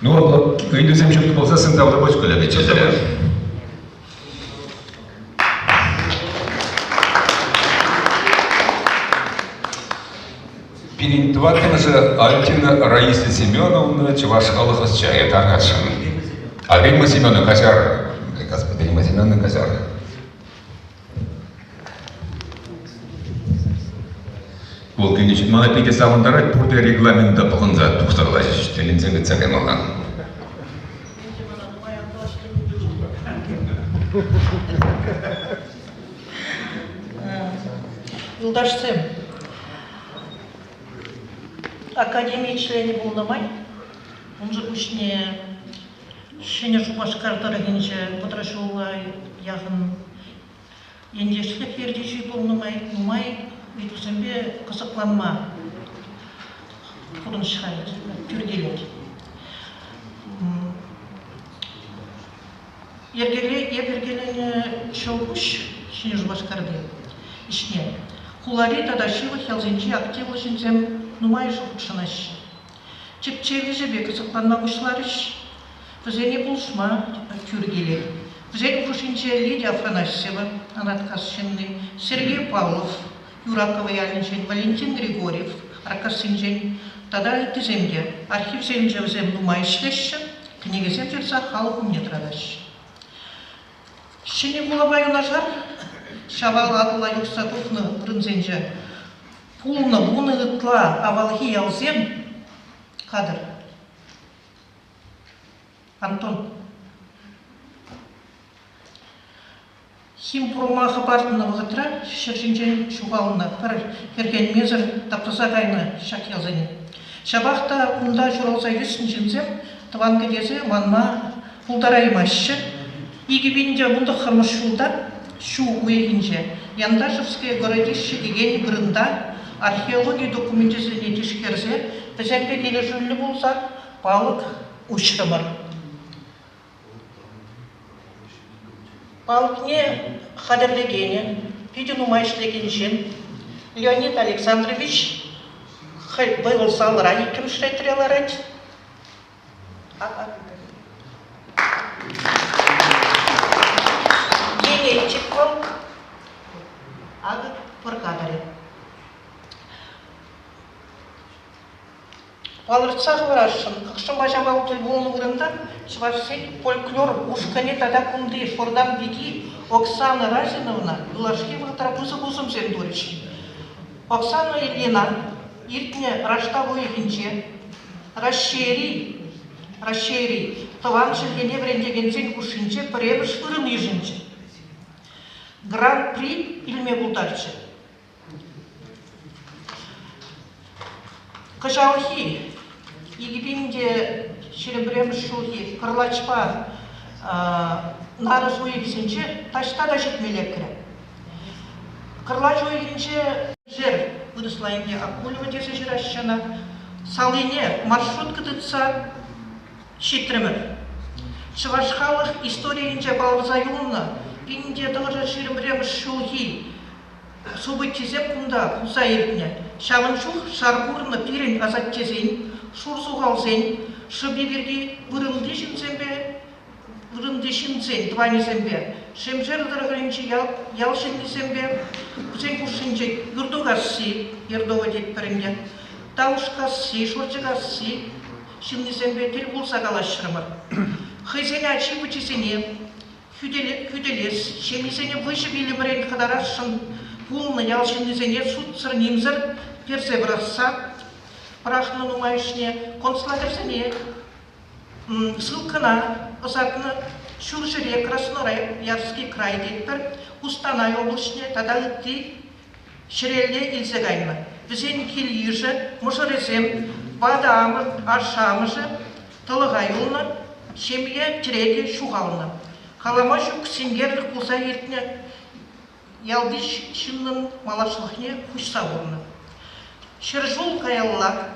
Ну, үйдізем жүкті болса, сындавды боч көлі чөзірі. Передватым же Альтина Раиса Семеновна Чувашхалых чая Таргашин. А Римма Семеновна Козяр, господи, Римма Семеновна Козяр. Ол күнде мана пеке савындарат пурде регламентда бұғынза тұқтырлайшы теліндегі цәгем алған. Юлдашсем, академия члени болнамай, он же учне шене шубашкартара генже потрашулай яғын ендешлік пердеші болнамай, умай Витусембе кысыкланма құрын шығайыр, түргелек. Ебергелені шоуш, шене жубашкарды, ішне. Хулари тадашилы хелзенчи активлы жінзем нумай жуғытшынаш. Чепчеві жебе кысыкланма ұшларыш, візене бұлшма түргелек. Візене құшынче Лидия Афанасьева, анаткасшынны, Сергей Павлов, Юракова Ялинчен, Валентин Григорьев, Аркасынчен, тада тіземге архив зенже взем нумай ішлешші, книгізем жерса халық умне традаш. Шыне булабай унажар, шавал адыла юксаковны рынзенже, пулны буны ытла авалхи ялзем, кадр. Антон. Химпрома хабартына вғытра, шыржинжен шуғалына, пір керген мезір таптыза қайны шак ялзені. Шабақта кунда журалса юсын жинсем, таван кедезе манма пулдараймашы. Игибинде мұнды хырмышулда шу уегинже. Яндашевское городище деген бұрында археология документизіне тешкерзе, бізәнге келі жүлі болса, балық ұшырымыр. Балық не қадірлегені, пиденумайшлеген Леонид Александрович был салрай, кем шретреларать. Генетик был, поркадаре. Палыртсақ варашын, қықшын бажабал тіл болны бұрында, шварсен фольклор ушкане тада кунды фордан беги Оксана Разиновна Илашки вғытарапызы бұзым зендорич. Оксана Елена иртне раштаву егінче, расшери, таван шылгене врендеген зен кушинче, пребіш вырын ежінче. Гран-при илме бұлдарчы. Кыжалхи, егібінде шеребірем шулхи, кырлачпа нарыз ойегізінче, ташта да жетмелекірі. Кырлач ойегінче жер вырыслайынде Акулева десі жер ашшана, салыне маршрут кыдытса шитремір. Шывашхалық историинче балғызаюнна, инде дығыры шеребірем шулхи, Субытчизеп кунда куса еркіне, шавыншух шаргурны пирен азаттезен, шурсуғалзен, шыбеберге вырынды шинзен, дванезембе, шемжер дырғырынчы ялшыннезембе, күзен кушынчы юрдуғасси, ердова деп бірінде, тауышқасси, шорчығасси, шиннезембе тел болса қалашырымыр. Хызен ачи вычесене, хүделес, шемезене выжы билімірен қадарашын, Пулны ялшыннезене суд нимзір персе бірақса, прахны нумайшне, концлагерзене, ссылкына, ұзатыны Шуржире, Краснорай, Ярский край дейпір, Устанай облышне, тада үтті Шірелде илзегайны. Бізен кел ежі, мұжырезем, бадамы, аршамыжы, тылығайылны, шемге тіреге шуғалны. Қалама жүк сенгерлік болса ертіне, Ялдыш шынның малашылықне күшса орны. Шыржул каяллак,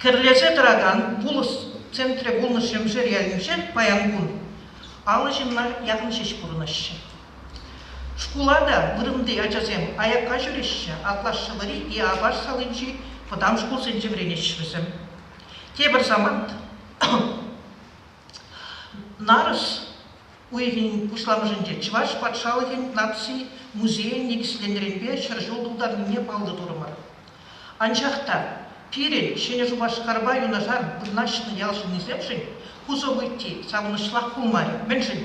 кірлезе дыраган, бұлыс центре бұлны шемжер ялінше паянгун. Алы жынна яғын шеш бұрынышы. Шкулада вырымды ачазем аяққа жүрешші, атлашшылары и абаш салынчы подам шкул сенче вренешшізім. Тебір замат нарыс Уйгин пушламыжынде Чуваш патшалығын нации музейін негісленеренбе шыржолдылдарыне балды тұрымар. Анчақта пирен шене жубаш қарбай ұнажар бұрнашыны ялшын неземшін, кузо бұйтти савынышлақ құлмары, меншін.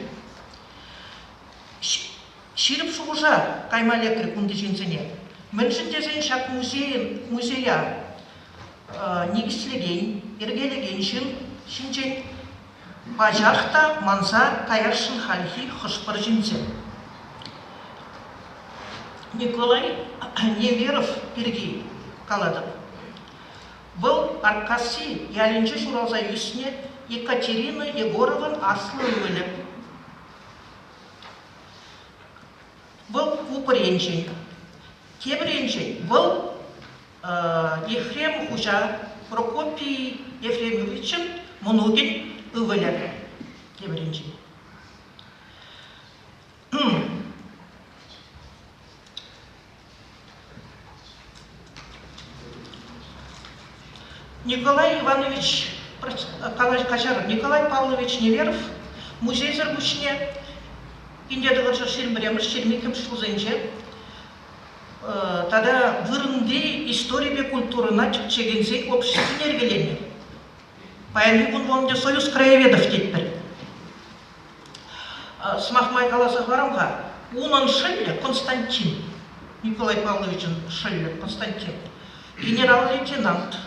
Ширіп шуғыжа каймалекрі күнді жинзіне. Меншін дезен шақ музея негіслеген, ергелеген шинчен Бажақта манза каяршын халхи хышпыр жинзе. Николай Неверов перги каладып. Бұл арқасы ялінчі журалза үсіне Екатерина Егоровын аслы өліп. Бұл купыренжен. Кебіренжен. Бұл Ефрем Хужа Прокопий Ефремовичын мұнуген өвілер кебіренжі. Николай Иванович Николай Павлович Неверов музей заргушне индедіғыршы шерміреміш шермекім шылзенже тада вырынды история культурына чегензек обществен ергелене. Паяльникун волнде союз краеведов тетпір. Смахмай қаласақ барамға, унын Шилле Константин, Николай Павловичын Шилле Константин, генерал-лейтенант,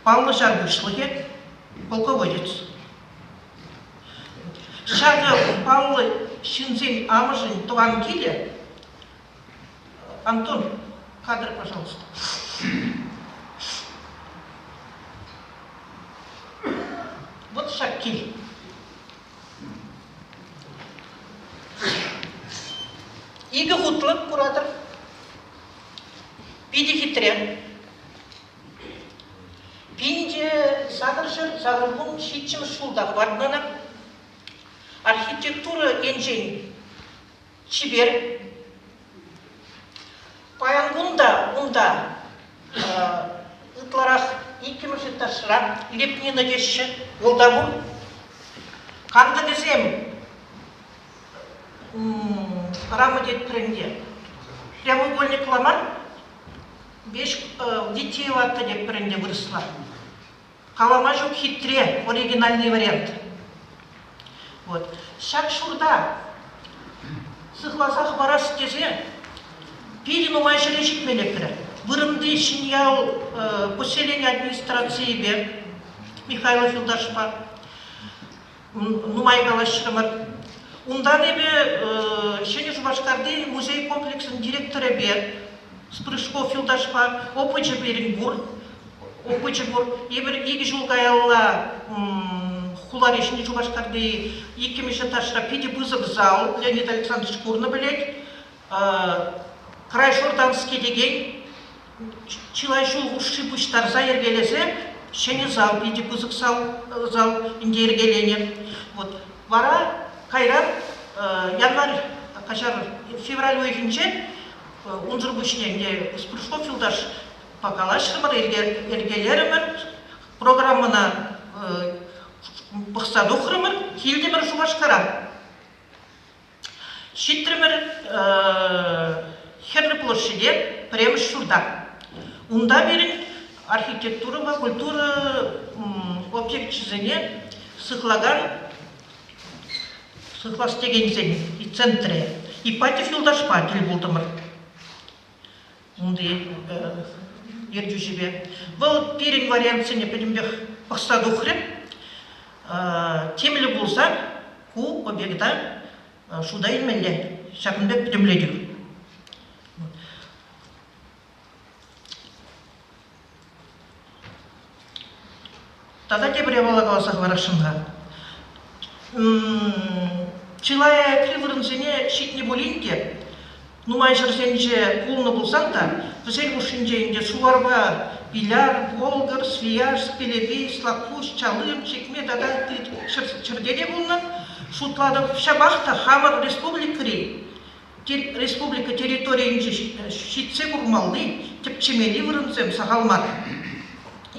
Павлы Жаргышлығы, полководец. Шағы Павлы Шинзен Амыжын туған келе, Антон, кадр, пожалуйста. пили хитре. Пинде сагырбун шитчим шулдах бардана. Архитектура энжень чибер. Паянгунда унда ытларах икимиши ташра лепнина деші олдабун. Канды десем рамы деттерінде прямоугольник ламар 5 детей ватты деттерінде выросла. Калама жоқ хитре, оригинальный вариант. Вот. Шак шурда сыхласах барас дезе пилин умайшыре житмелекті. Вырымды шинял поселение администрации бе Михаила Филдашпа нумайгалашырымыр. Ундан ебе Шене Жубашкарды музей комплексінің директоры бе Спрышков Филдашпа опычы берін опычы ебір егі жылғайалла хулар Шене Жубашкарды екемеші ташыра педе бызық зал Леонид Александрович Курны білет Край Шорданский деген Чилай жол ұшшы бұштар заергелезе Шене зал, педе бызық зал инде ергелене. Вара Кайран январь, февраль ойынче унзыр бұшненде Спрышков Филдаш пакалашырмыр, ергелерімір, программына бұқсаду қырымыр, келдемір Жубашкара. Шиттірімір Херны площаде преміш шурда. Унда берін архитектура ва культура объект чизене сықлаган сықлас деген зен и центре. И пати Филдашпа дел болдымыр. Унды ердю жібе. Бұл перен вариантсыне пәдімбек бұқсаду қырым. Темілі болса, ку объекта шуда елмелі. Шақынбек пәдімледі. Тада тебіре балагаласа ғварашынға. Чилая кривырынсене шитне болинде, нумай жырсенже кулны болсан да, візел ұшынжейінде Суварба, Биляр, Болгар, Свияж, Пелебей, Слакуш, Чалым, Чекме, тада чырдеде болна, шутлады шабақта Хамар республика территориинже шитсе курмалды, тепчемели вырынсем сағалмар.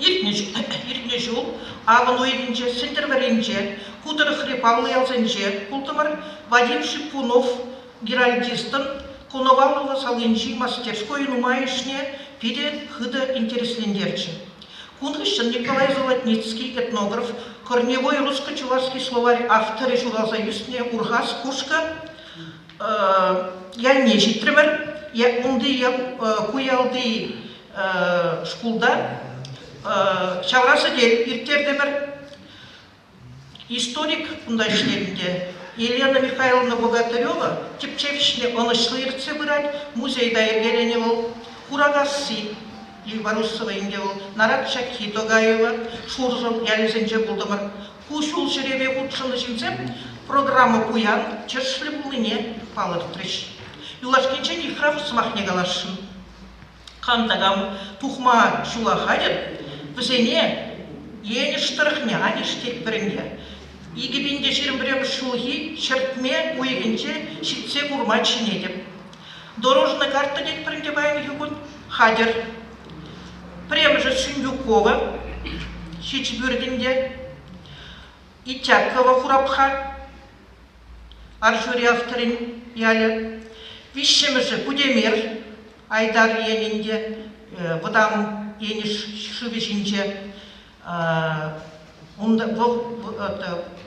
Иртне жол, ағын ойынже, сендерверінже, Кудырыхри Павлы Ялзенже, Култымыр Вадим Шипунов, Геральдистын, Коновалова Салынжи, мастерской нумайышне, пиде хыды интереслендерче. Кунғышын Николай Золотницкий, этнограф, корневой русско-чувашский словарь, авторы журналза юсне, Ургас, Кушка, ялне життірімір, унды куялды шкулда, Шаврасы дел, иртердемір, историк бұнда іштерінде Елена Михайловна Богатырева Тепчевичне онышлы иртсе бұрад, музейда ергелене ол, Курагасы, Елбарусова инде ол, Нарат Шакхи Тогаева, Шуржыл ялізенже бұлдымыр. Кушул жеребе ұтшыны жінсем, программа бұян, чершлі бұлыне палыртырыш. Юлашкенчен ихраф смахне галашын. Қантагам тухма шула хадыр, Візене ені штырықне, ани штек бірінге. Игібінде жерім бірем шулхи, шыртме ойгенче шитсе курма чинедеп. Дорожный карта дед бірінге байын югун хадыр. Прем же Шындюкова, шичбүргенде, Итякова хурапха, Аржури авторин ялы. Вишшемізі Кудемир, Айдар енінде, Вадам ені шывешінче,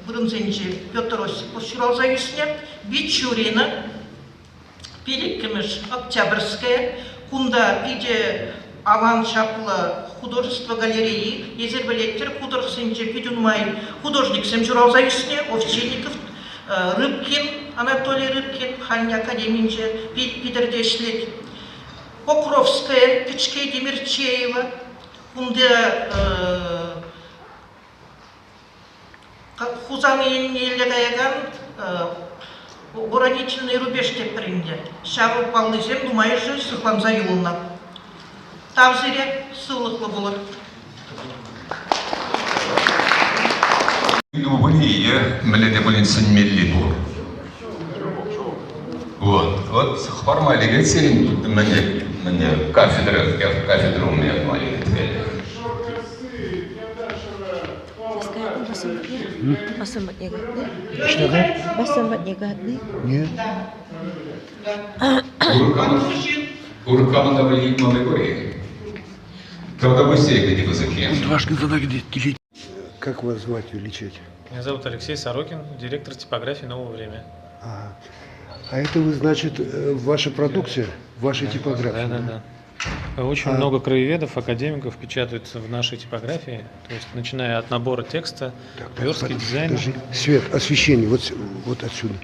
Вырынзенче Петр Осипов Шуралза юсне, Бичурина, Перекемеш Октябрьская, Кунда иде Аван Шаплы художество галереи, Езербелеттер художественниче Пидюнмай, художник Семчуралза юсне, Овчинников, Рыбкин, Анатолий Рыбкин, Хальня Академинче, Питердешлет, Покровская, Печке Демирчеева, Кунда Хузан елегайган оборонительный рубеж тепринде. Шару палны зем, думаешь, сыхламза юлна. Тавзире сылыклы болот. Любые мледебулинсын меллибур. Вот формалиге сен мне кафедра у меня моя. Басымбат егатны? Что да? Басымбат егатны? Нет. Уркамында влиять новый город. Трудовой степени высоки. Как вас звать, величать? Меня зовут Алексей Сорокин, директор типографии «Новое время». А это вы, значит, ваша продукция, ваша типография? Да. Очень много краеведов, академиков печатаются в нашей типографии, то есть начиная от набора текста, верстки, дизайна. Свет, освещение, вот отсюда.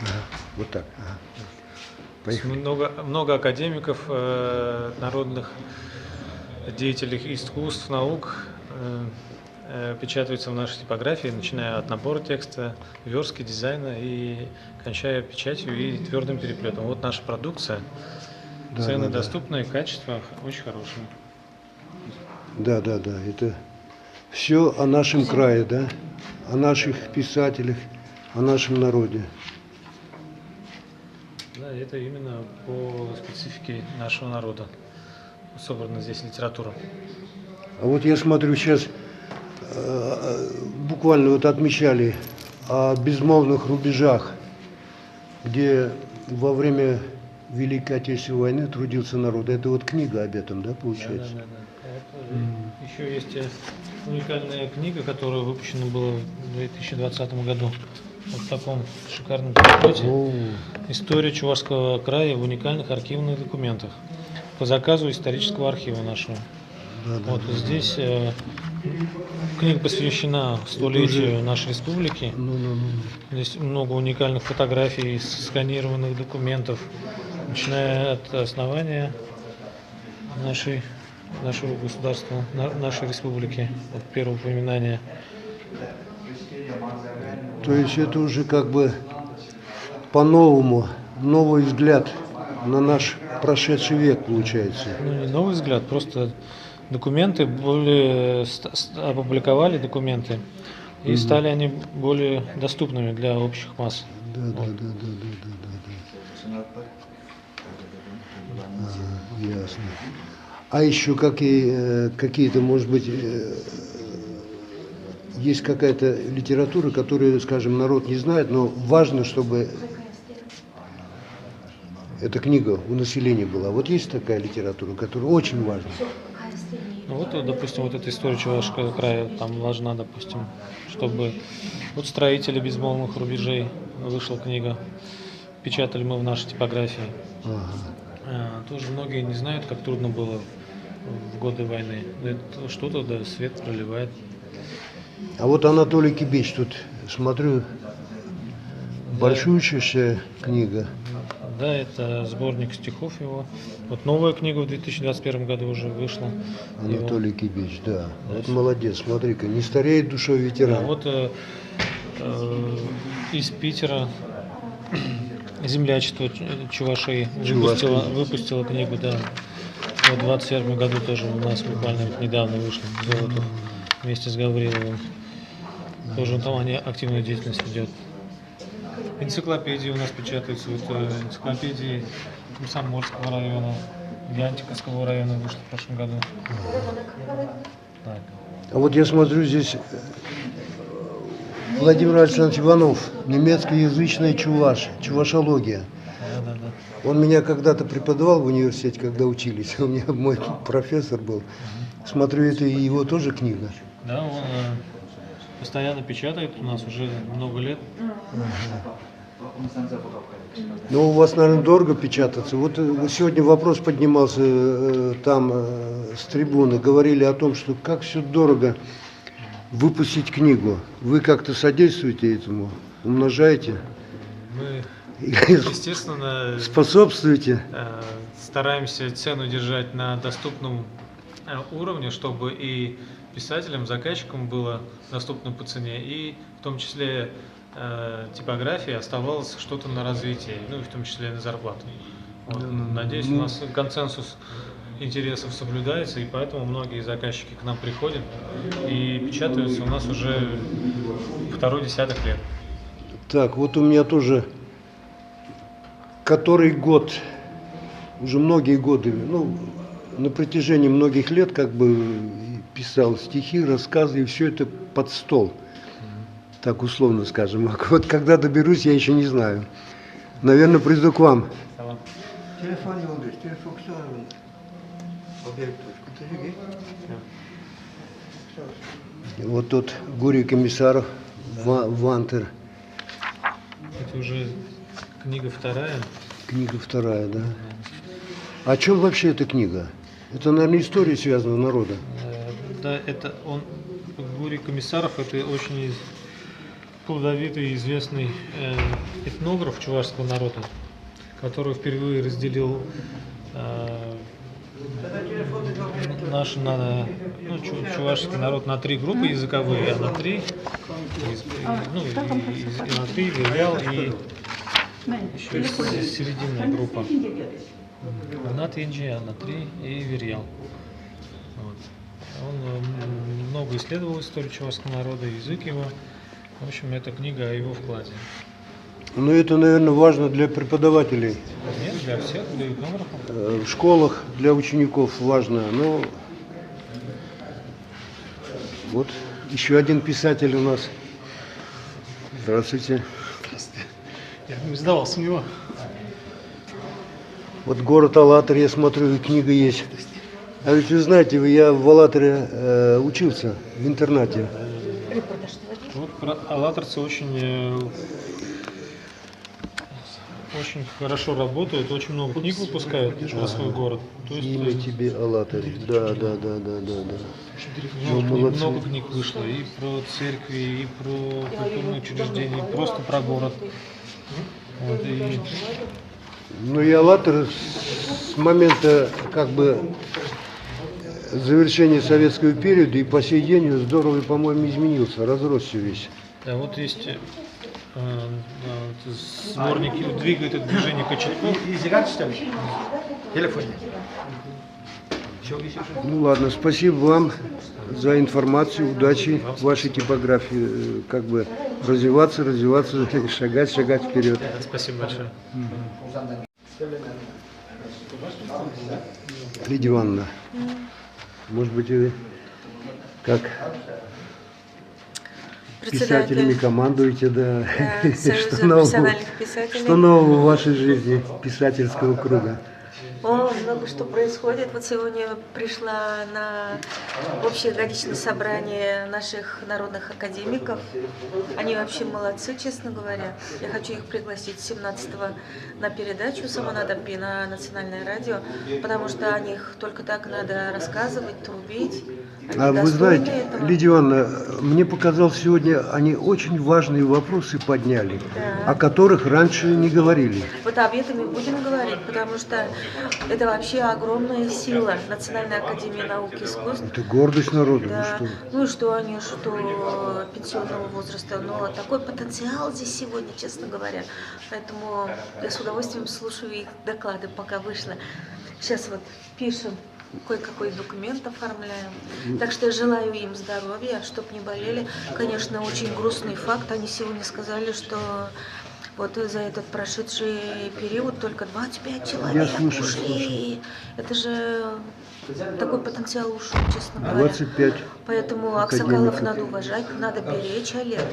Ага, вот так. Ага. Поехали. Много академиков, народных деятелей искусств, наук печатаются в нашей типографии, начиная от набора текста, верстки, дизайна и кончая печатью и твердым переплетом. Вот наша продукция. Цены доступные, качество очень хорошее. Да. Это все о нашем крае, да? О наших писателях, о нашем народе. Да, это именно по специфике нашего народа собрана здесь литература. А вот я смотрю, сейчас буквально вот отмечали о безмолвных рубежах, где во время Великой Отечественной войны трудился народ. Это вот книга об этом, да, получается? Да. Еще есть уникальная книга, которая выпущена была в 2020 году. Вот в таком шикарном переплете. История Чувашского края в уникальных архивных документах. По заказу исторического архива нашего. Здесь книга посвящена столетию нашей республики. Здесь много уникальных фотографий, сканированных документов, начиная от основания нашего государства, нашей республики, от первого упоминания. То есть это уже как бы по-новому, новый взгляд на наш прошедший век получается. Ну, не новый взгляд, просто документы более опубликовали документы, и стали они более доступными для общих масс. Да. Ясно. А еще какие-то, может быть, есть какая-то литература, которую, скажем, народ не знает, но важно, чтобы эта книга у населения была. Вот есть такая литература, которая очень важна. Ну вот, допустим, вот эта история Чувашского края, там важна, допустим, чтобы вот «Строители безмолвных рубежей» вышла книга, печатали мы в нашей типографии. Тоже многие не знают, как трудно было в годы войны. Что-то свет проливает. А вот Анатолий Кибич, тут смотрю, большущая книга. Да, это сборник стихов его. Вот новая книга в 2021 году уже вышла. Анатолий Кибич, да. Вот молодец, смотри-ка, не стареет душой ветеран. Да, вот из Питера землячество Чувашии выпустила книгу, да. В 2021 году тоже у нас буквально недавно вышла Золотов вместе с Гавриловым. Тоже там они активную деятельность ведет. Энциклопедии у нас печатаются, вот энциклопедии Комсомольского района, Янтиковского района вышли в прошлом году. Так. А вот я смотрю здесь Владимир Александрович Иванов, немецкоязычная чувашология. Да. Он меня когда-то преподавал в университете, когда учились. У меня мой профессор был. Смотрю, это и его тоже книга. Да, он постоянно печатает у нас уже много лет. Ну, у вас, наверное, дорого печататься. Вот сегодня вопрос поднимался там с трибуны. Говорили о том, что как все дорого выпустить книгу. Вы как-то содействуете этому? Умножаете? Мы, естественно, способствуете? Стараемся цену держать на доступном уровне, чтобы и писателям, заказчикам было доступно по цене, и в том числе типографии оставалось что-то на развитие, ну и в том числе на зарплату. Вот. Надеюсь, у нас консенсус интересов соблюдается, и поэтому многие заказчики к нам приходят и печатаются у нас уже второй десяток лет. Так, вот у меня тоже который год, уже многие годы, ну, на протяжении многих лет как бы писал стихи, рассказы, и все это под стол. Так условно скажем. А вот когда доберусь, я еще не знаю. Наверное, приду к вам. Телефон не умрешь, телефон кто? Вот тут Гурий Комиссаров, Вантер. Это уже книга вторая. Книга вторая, да. О чем вообще эта книга? Это, наверное, история связанного народа. Да, это он, Гурий Комиссаров, это очень плодовитый и известный этнограф чувашского народа, который впервые разделил чувашский народ на три группы языковые, на три Вирял и еще серединная группа. Анат Инджи, Анатри и Вирял. Вот. Он много исследовал историю чувашского народа, язык его. В общем, это книга о его вкладе. Ну, это, наверное, важно для преподавателей. Нет, для всех, для этнографов. В школах для учеников важно. Но вот еще один писатель у нас. Здравствуйте. Здравствуйте. Я не сдавался у него. Вот город Алатырь, я смотрю, и книга есть. А ведь вы знаете, я в Алатыре учился, в интернате. Вот алатырцы очень хорошо работают, очень много книг выпускают про свой город. То есть, имя тебе Алатырь. Да. Много книг вышло и про церкви, и про культурные учреждения, и просто про город. Вот, и... Ну и Алатырь с момента как бы завершения советского периода и по сей день здорово, по-моему, изменился, разросся весь. Да, вот есть сборники «Двигает это движение Кочетков». Ну ладно, спасибо вам за информацию, удачи в вашей типографии, как бы развиваться, шагать вперед. Спасибо большое. Лидия Ивановна, может быть, вы как писателями командуете, да? Что нового в вашей жизни писательского круга? О, много что происходит. Вот сегодня пришла на общее годичное собрание наших народных академиков. Они вообще молодцы, честно говоря. Я хочу их пригласить 17-го на передачу «Самонадопи» на национальное радио, потому что о них только так надо рассказывать, трубить. А вы знаете, Лидия Ивановна, мне показалось, сегодня они очень важные вопросы подняли, да, о которых раньше не говорили. Вот об этом и будем говорить, потому что это вообще огромная сила Национальной академии наук и искусств. Это гордость народа. Да. Ну что они, что пенсионного возраста, но такой потенциал здесь сегодня, честно говоря. Поэтому я с удовольствием слушаю их доклады, пока вышло. Сейчас вот пишем. Кое-какой документ оформляем. Так что я желаю им здоровья, чтобы не болели. Конечно, очень грустный факт. Они сегодня сказали, что вот за этот прошедший период только 25 человек ушли. Это же такой потенциал ушел, честно говоря. 25. Поэтому аксакалов надо уважать, надо беречь, Олег.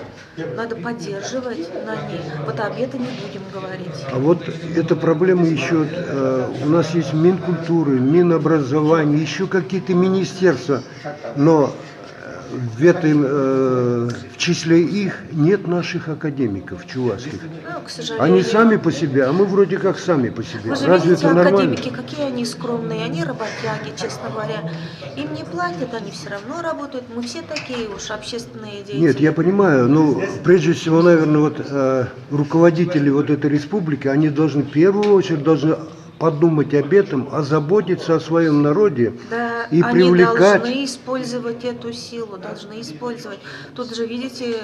Надо поддерживать на ней. Вот об этом не будем говорить. А вот эта проблема еще, у нас есть Минкультуры, Минобразования, еще какие-то министерства, но в числе их нет наших академиков чувашских. Ну, к сожалению. Они сами по себе, а мы вроде как сами по себе. Вы же Разве видите, это академики, нормально? какие они скромные, они работяги, честно говоря. Им не платят, они все равно работают. Мы все такие уж общественные деятели. Нет, я понимаю, но прежде всего, наверное, вот руководители вот этой республики, они должны в первую очередь подумать об этом, озаботиться о своем народе, да, и они привлекать. Должны использовать эту силу, должны использовать. Тут же, видите,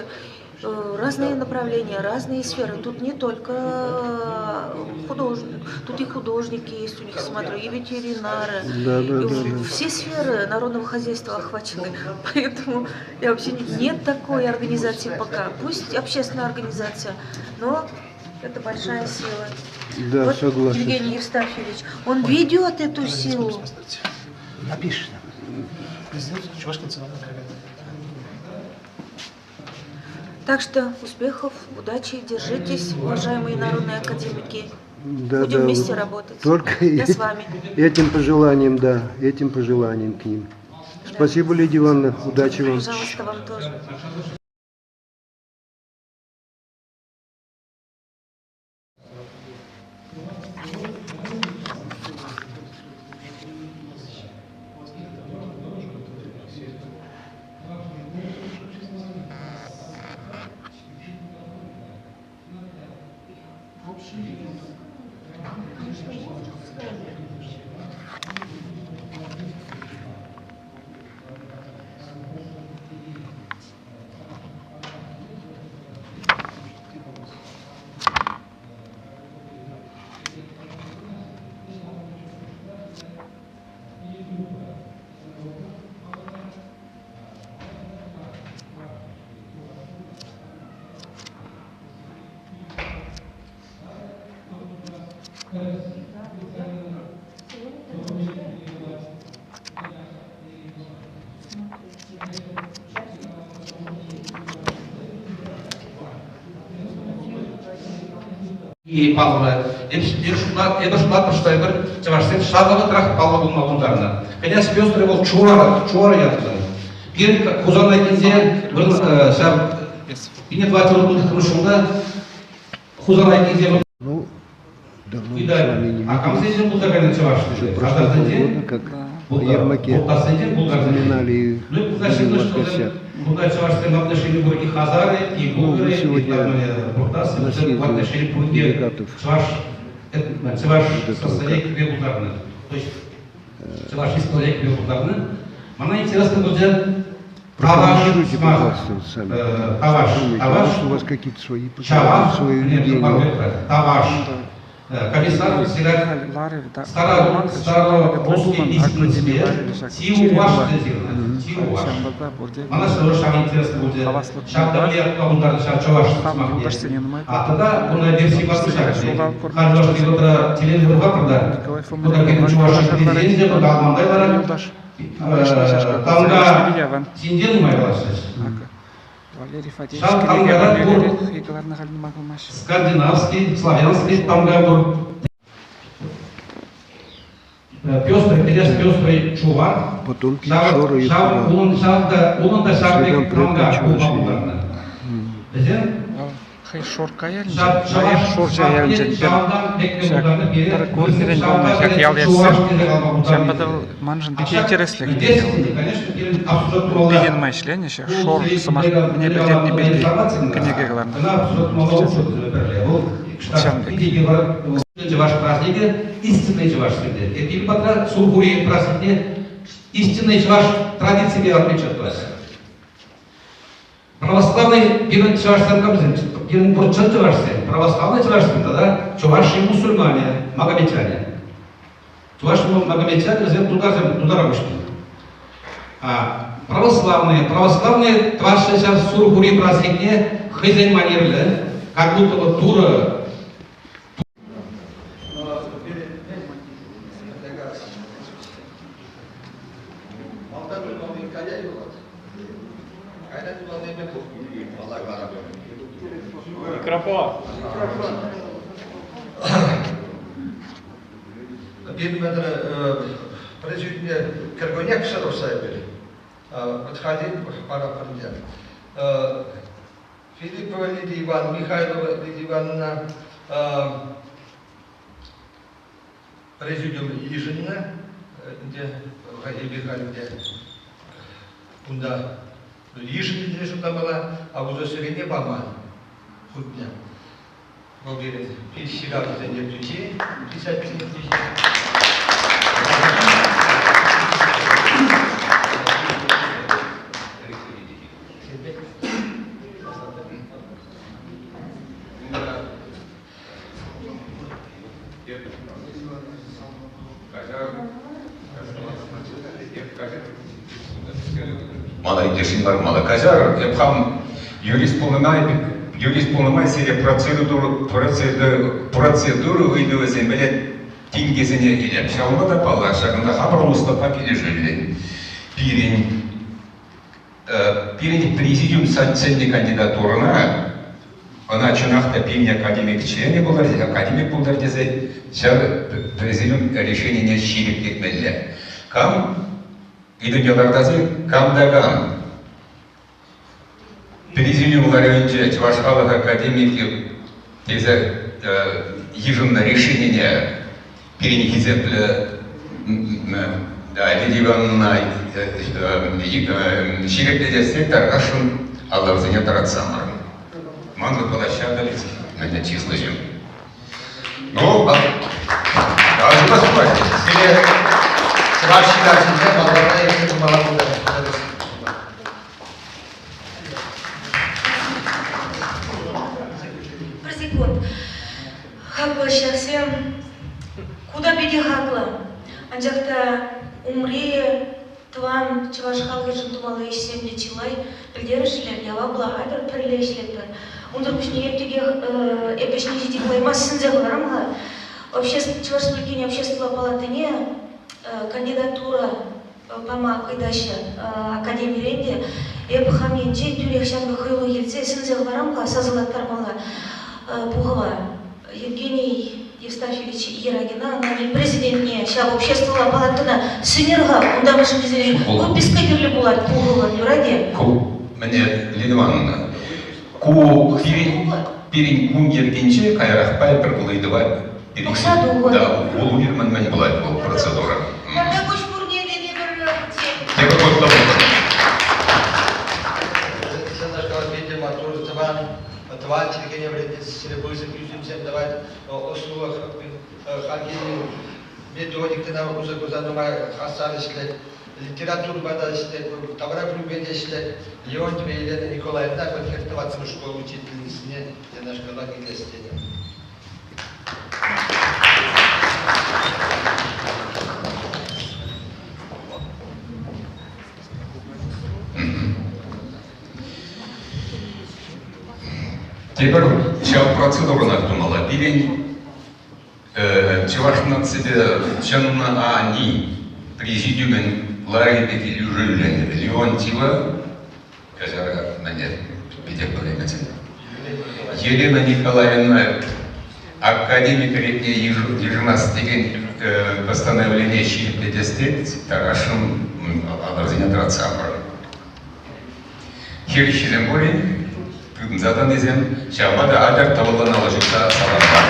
разные направления, разные сферы. Тут не только художники, тут и художники есть, у них, смотрю, и ветеринары. Все сферы народного хозяйства охвачены. Поэтому вообще нет такой организации пока. Пусть общественная организация, но это большая сила. Да, вот согласен. Евгений Евстафьевич, он ведет эту силу. Напишешь. Президент Чувашской национальной академии. Так что успехов, удачи, держитесь, уважаемые народные академики. Да, Будем да, вместе работать. Только Я с вами. Этим пожеланием, да, этим пожеланием к ним. Спасибо, Лидия Ивановна, удачи вам. Пожалуйста, вам тоже. И Павлова, это шумат, что это чавашсен шагова трах Павлова мавундарна. Князь Пёстрый был чуара ятты. Пир кузан айтинзе, был шаб, ине 20 рубль хрушунда, кузан айтинзе. Ну, давно И да, а камсезин был загаден чавашсен. прошло полгода, как на Ермаке упоминали в гостях. Мы сегодня съездили делегатов. Прокомментируйте, пожалуйста, сами. Может, у вас какие-то свои пожелания, свои видения. Комиссар старорусский истинстве, тиу ваш дезирна, тиу ваш. Она что самое интересное будет. Шаг давле кабундар шаг чаваш смахне. А тогда он версии послушайте. Каждый раз когда телевизор ватырда, куда кем чуваш президенте, куда мандайлара, там да синден майдалашыз. Шаг там город был скандинавский, славянский, там был пёстрый, интерес пёстрый чувак. Потомки Шора и Хура. Он да шаг там да Хай шорка ялин, шор жаялин жен бір көрдерен болмай как ял етсен, сен бадал манжын беке интереслік. Беген майшлене ше, шор сымақ мне білден не білді кнеге қаларны. Ваш праздник истинный ваш святой. Это патра сургури праздник истинный ваш традиции отмечается. Православный пирен чувашский камзин, пирен бурчан чувашский, православный чувашский, тогда чуваши мусульмане, магометяне. Чуваши магометяне зем туда рабочки. А православные чуваши сейчас сургури праздник хозяин манерли, как будто вот тура. Микрофон. Bilmeden президент Каргоняк Шаросайбер, подходил пара президент. Филиппова Лидия Ивановна, Михайлова Лидия Ивановна, президиум Ижина, где где куда Ижин здесь там была, а уже средняя баба. Худня. Уверен, 50 людей, 50 тысяч. Малай дешин бар, мала кажар, епхам юрист полномай серия процедуру выйду земле тингезине или шалма да пала, шагында хабар Мустафа кележили. Пирень президиум сәнне кандидатурына она чынақта пирень академик члені болар, академик болар десе, президиум решение ширик кетмелі. Кам идеялардазы камдаган президиумлар önce Чувашхалық академики тезе ежемно решение перенехизепле Диванна ширекте сектор ашын алларзыне таратсамар. Мангы площадали на число жем. Ну, даже посмотрите. Просекунд. Хакла совсем. Куда беги хакла? Анжакта умри тван Чувашхал гержин тумалы ишсемде чилай билдеришилер яла благайдыр перлешлепер. Ундар кушни эпешни жидик ваймасын загларамга. Чувашское общество палатыне кандидатура пама кайдашы академия ренде эпхаменче тюрехшанга хыйлу елсе сын загларамга сазылаттар мала пугова Евгений Евстафьевич Ерагина, президентне, шаб общество палатына сынерға, онда машын кезере, көп бескадерлі болады, пуғылы, юраде? Мне, Лина Ивановна, ку перень кунгергенче, кайрақпай бір бұлайды бар. Оқсады оғы? Да, ол умермен мәне болады бұл процедура. Тогда көш бұрнеде не бір тек? Тегі көтті болды. Давайте где-нибудь будем всем давать услугах хагини методик на музыку занимая хасаришли литературу badashli товаров любедешли Леонтьева Елена Николаевна конфертоваться школу учительницей для нашей коллеги Лестения. Теперь чал процедуру нахтумала. Пирень чувашна себе чанна они президиумен Ларибек Илюжи Леонтьева, которая мне видеополемете. Елена Николаевна, академик летней еженастыгин постановление Щипедестет, Тарашин образование Трацамбра. Хирищи Зембори, задан изем, Шабада Адар Тавала наложится Саламбар.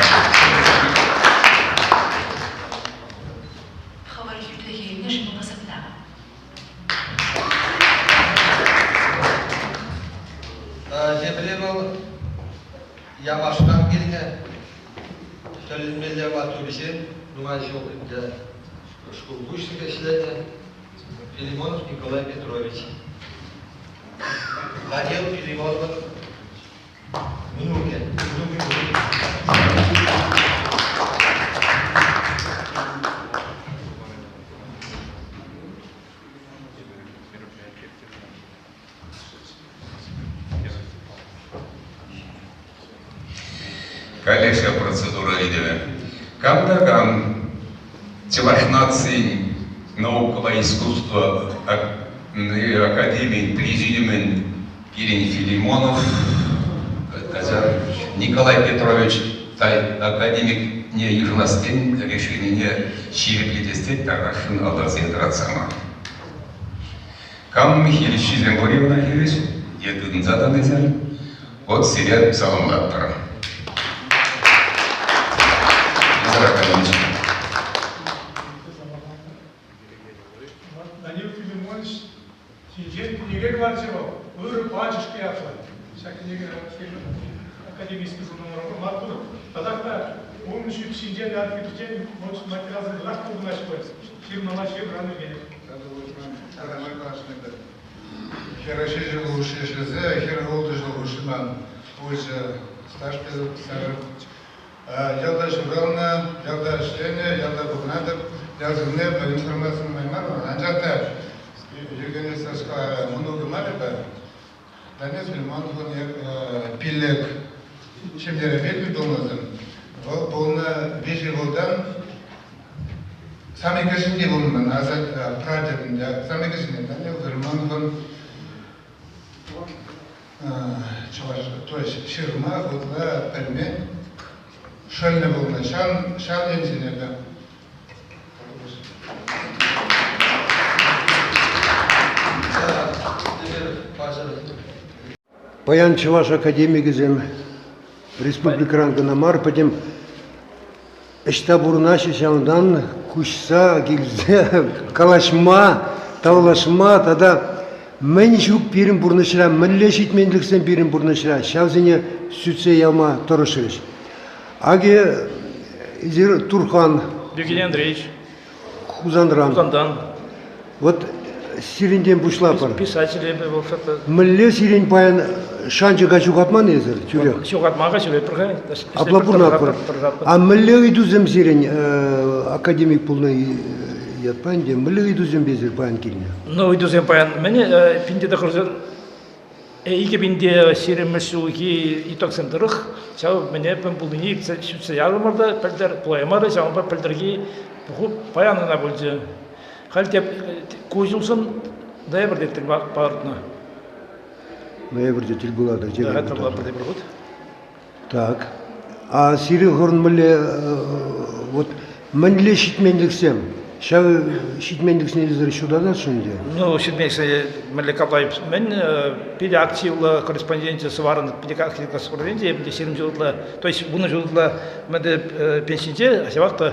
Я башкам келіне төлінмелі ватурisen, думаю, что школу кушника шлете Филимонов Николай Петрович. Владел Филимонов внуки. Коллегия процедура идет. Когда Чувашнации наукового искусства Академии президиумен Ирин Филимонов, Николай Петрович, академик не еженастен, решение Щиреплетестет, Тарашин Алазин Рацама. Кам Михаил Земборевна Хирис, един заданный зал, вот сидят Саламлаттара. Данил Филимонович, неге квартиру, вы пачешки ятлы, всякие неге академический журнал матур. Тогда он еще сидели от пятидень, вот материал за кто началось, фирма начали рано генек. Хорошо жил уши шлезе, херголды жил ушиман, уже стаж пизар. Ялда журнална, ялда шление, ялда бухнадер, ялда не по информации маймар, анжакта много малеба, да не снимал он пилек, чем я ребят думал, он вежливодан, сами каждый он назад прадед, да, сами каждый, да не верман он то есть ширма вот на перме, шальный был на шал инженера. Паян Чуваш академигізем республика рангынамар, потім Эштабурнаши шамдан кушса, гилзе, калашма, тавлашма, тада мен жук берін бұрнышыра, мінлешит менліксен берін бұрнышыра, шавзіне сүтсе ялма торышырыш. Аге Турхан Евгений Андреевич Хузандан. Вот сиренден бушлапар. Писатель был что-то. Мілле сирен паян шанчы гачугатман езір, тюрек. Шугатмаға сөйлеп тұрған. Аплапурнапыр. А мілле идузем сирен академик пулны ятпан де, мілле идузем безір паян келіне. Ну, идузем паян. Мене пинде да құрзыр. Ике бинде сирен мәшуги итоксен дұрық. Шау мене пен пулны сүтсе ярымырды, пәлдер плаймары, шау пәлдерге паянына бөлді. Хал деп көзілсін, ноябрьде тіл бағытына. Ноябрьде тіл болады. Да, так. А сирен ғырын мүлі, вот, мінле шитменліксем. Шау шитменліксен елізір шудада шынде? Ну, шитменліксен Мәлік Абдайып. Мен педе активлы корреспонденциясы барын, педе активлы корреспонденция, емде 7 жылдылы, то есть бұны жылдылы мәді пенсинде, асебақта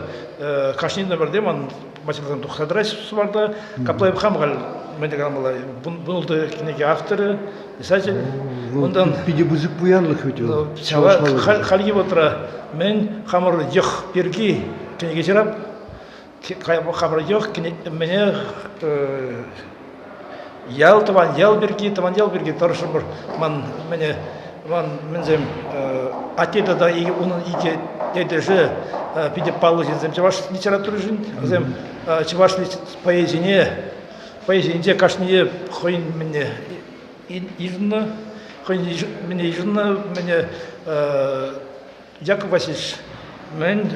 қашнин нөмірде, мен материалдан тұқсадырайсы барды, Каплайып қамғал, мәді қалмалы, бұнылды кенеге авторы, писатель. Ондан педе бұзық бұянлық өте. Қалги отыра, мен қамыр еқ берге кенеге жерап, қамыр еқ мене ял берге тұрышыр бір, мене мензем атеда да оның ике дедежі пиде паллы жинзем чаваш литературы жин, зем чаваш поэзине кашние хойн мене ирны, хойн мене ирны, мене Яков Васильевич, мен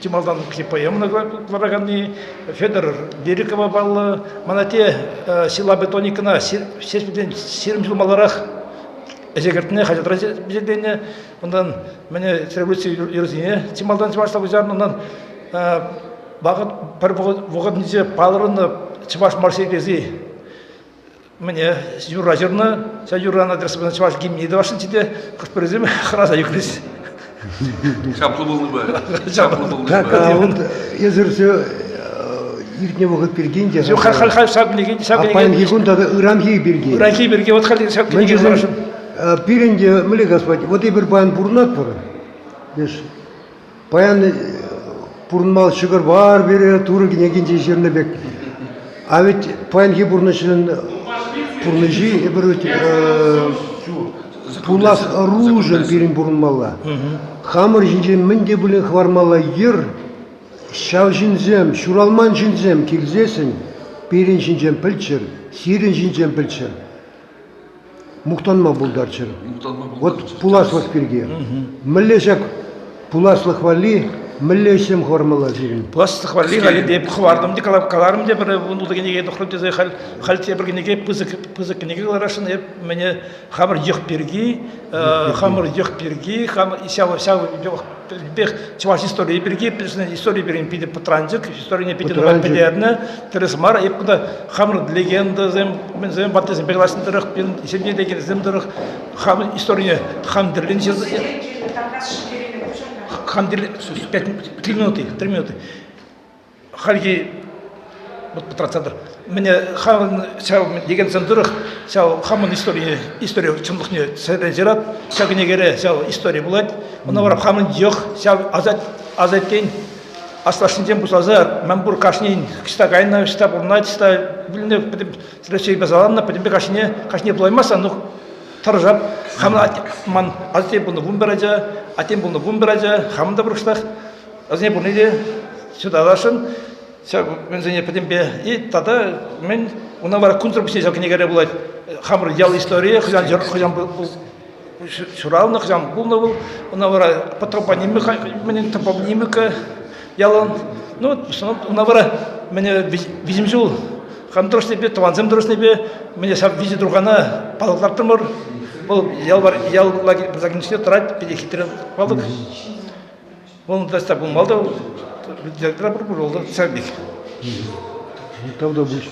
Тималдан поэманы клараганы, Федор Берикова баллы, манате сила бетоникына серім жылмаларақ әзегертіне қажетра безедені, ондан мене революция ерізіне Тималдан Чеваштағы жарын, ондан бағыт бір бұғытынызы палырыны Чеваш Марсейлези, мене Юра жырны, Юран адресібіні Чеваш гимнейді вашын тиде, қышпырызым қыраза юкіліз. Шаплы болны ба? Шаплы болны ба? Так, а он езірсе иртне вғыт бергенде. Хал сап білеген. Апайын егін тады ұрамхей берген. Ұрамхей берген, вот хал сап білеген барашын. Пиренде, мілі господи, вот ебір паян бұрнат бұры. Беш, паян бұрынмал шығыр бар бере, туры кенегенде жеріне бек. А ведь паян ге бұрнышын бұрны жи, ебір өте пулас оружен пирен бұрынмала. Хамыр жинжен мінде білін хвармала ер, шау жинзем, шуралман жинзем келзесін, пирен жинжен пілчір, сирен жинжен пілчір. Мұқтанма бұлдарчыр. Вот пуласлық берге. Мүллешек пуласлық вали, мүллешем хвармала зирен. Пуласлық вали, ғали деп хвардым де қаларым де бір ұндылды кенеге дұқырып дезе қал те бір кенеге пызық кенеге қаларашын, мәне хамыр еқ берге, сяу бек чуваш история берге, история берген пиде патранжик, история не пиде нұғат педерні, тіріс мар, епкіда хамыр легенда зем баттезім бегласын дұрық, есемде деген зем дұрық, хамыр история хамдірлен жезі, хамдірлен, 3 минуты. Халги, вот патранцадыр. Мене хамын деген зем дұрық, хамын история чымдықне сәрден жерат, сәу кенегері история болады. Ona varap hamın yok, şav azatken aslashıncan bu sazar, men bur kaşnin, kışta kayna, kışta burna, kışta biline, pedim sırası bazalanna, pedim bir kaşniye bulaymazsa, ну tarjap, hamın man azatken bunu bumbaraja, atem bunu bumbaraja, hamın da buruştak, azatken bunu de südalaşın, мен зене педембе и тогда мен она вара контрбусе жак негере булат хамыр ял история хыжан был шуралны хыжан булны был она вара патропонимы менен топонимика ялан ну она вара мене визимжул хандрош небе таванзем дрош небе мене сап визи другана палыктартымыр бұл ял бар ял загничне турат перехитрен балдык оны да бұл малда директор бір жолда сәбек. Тогда будет.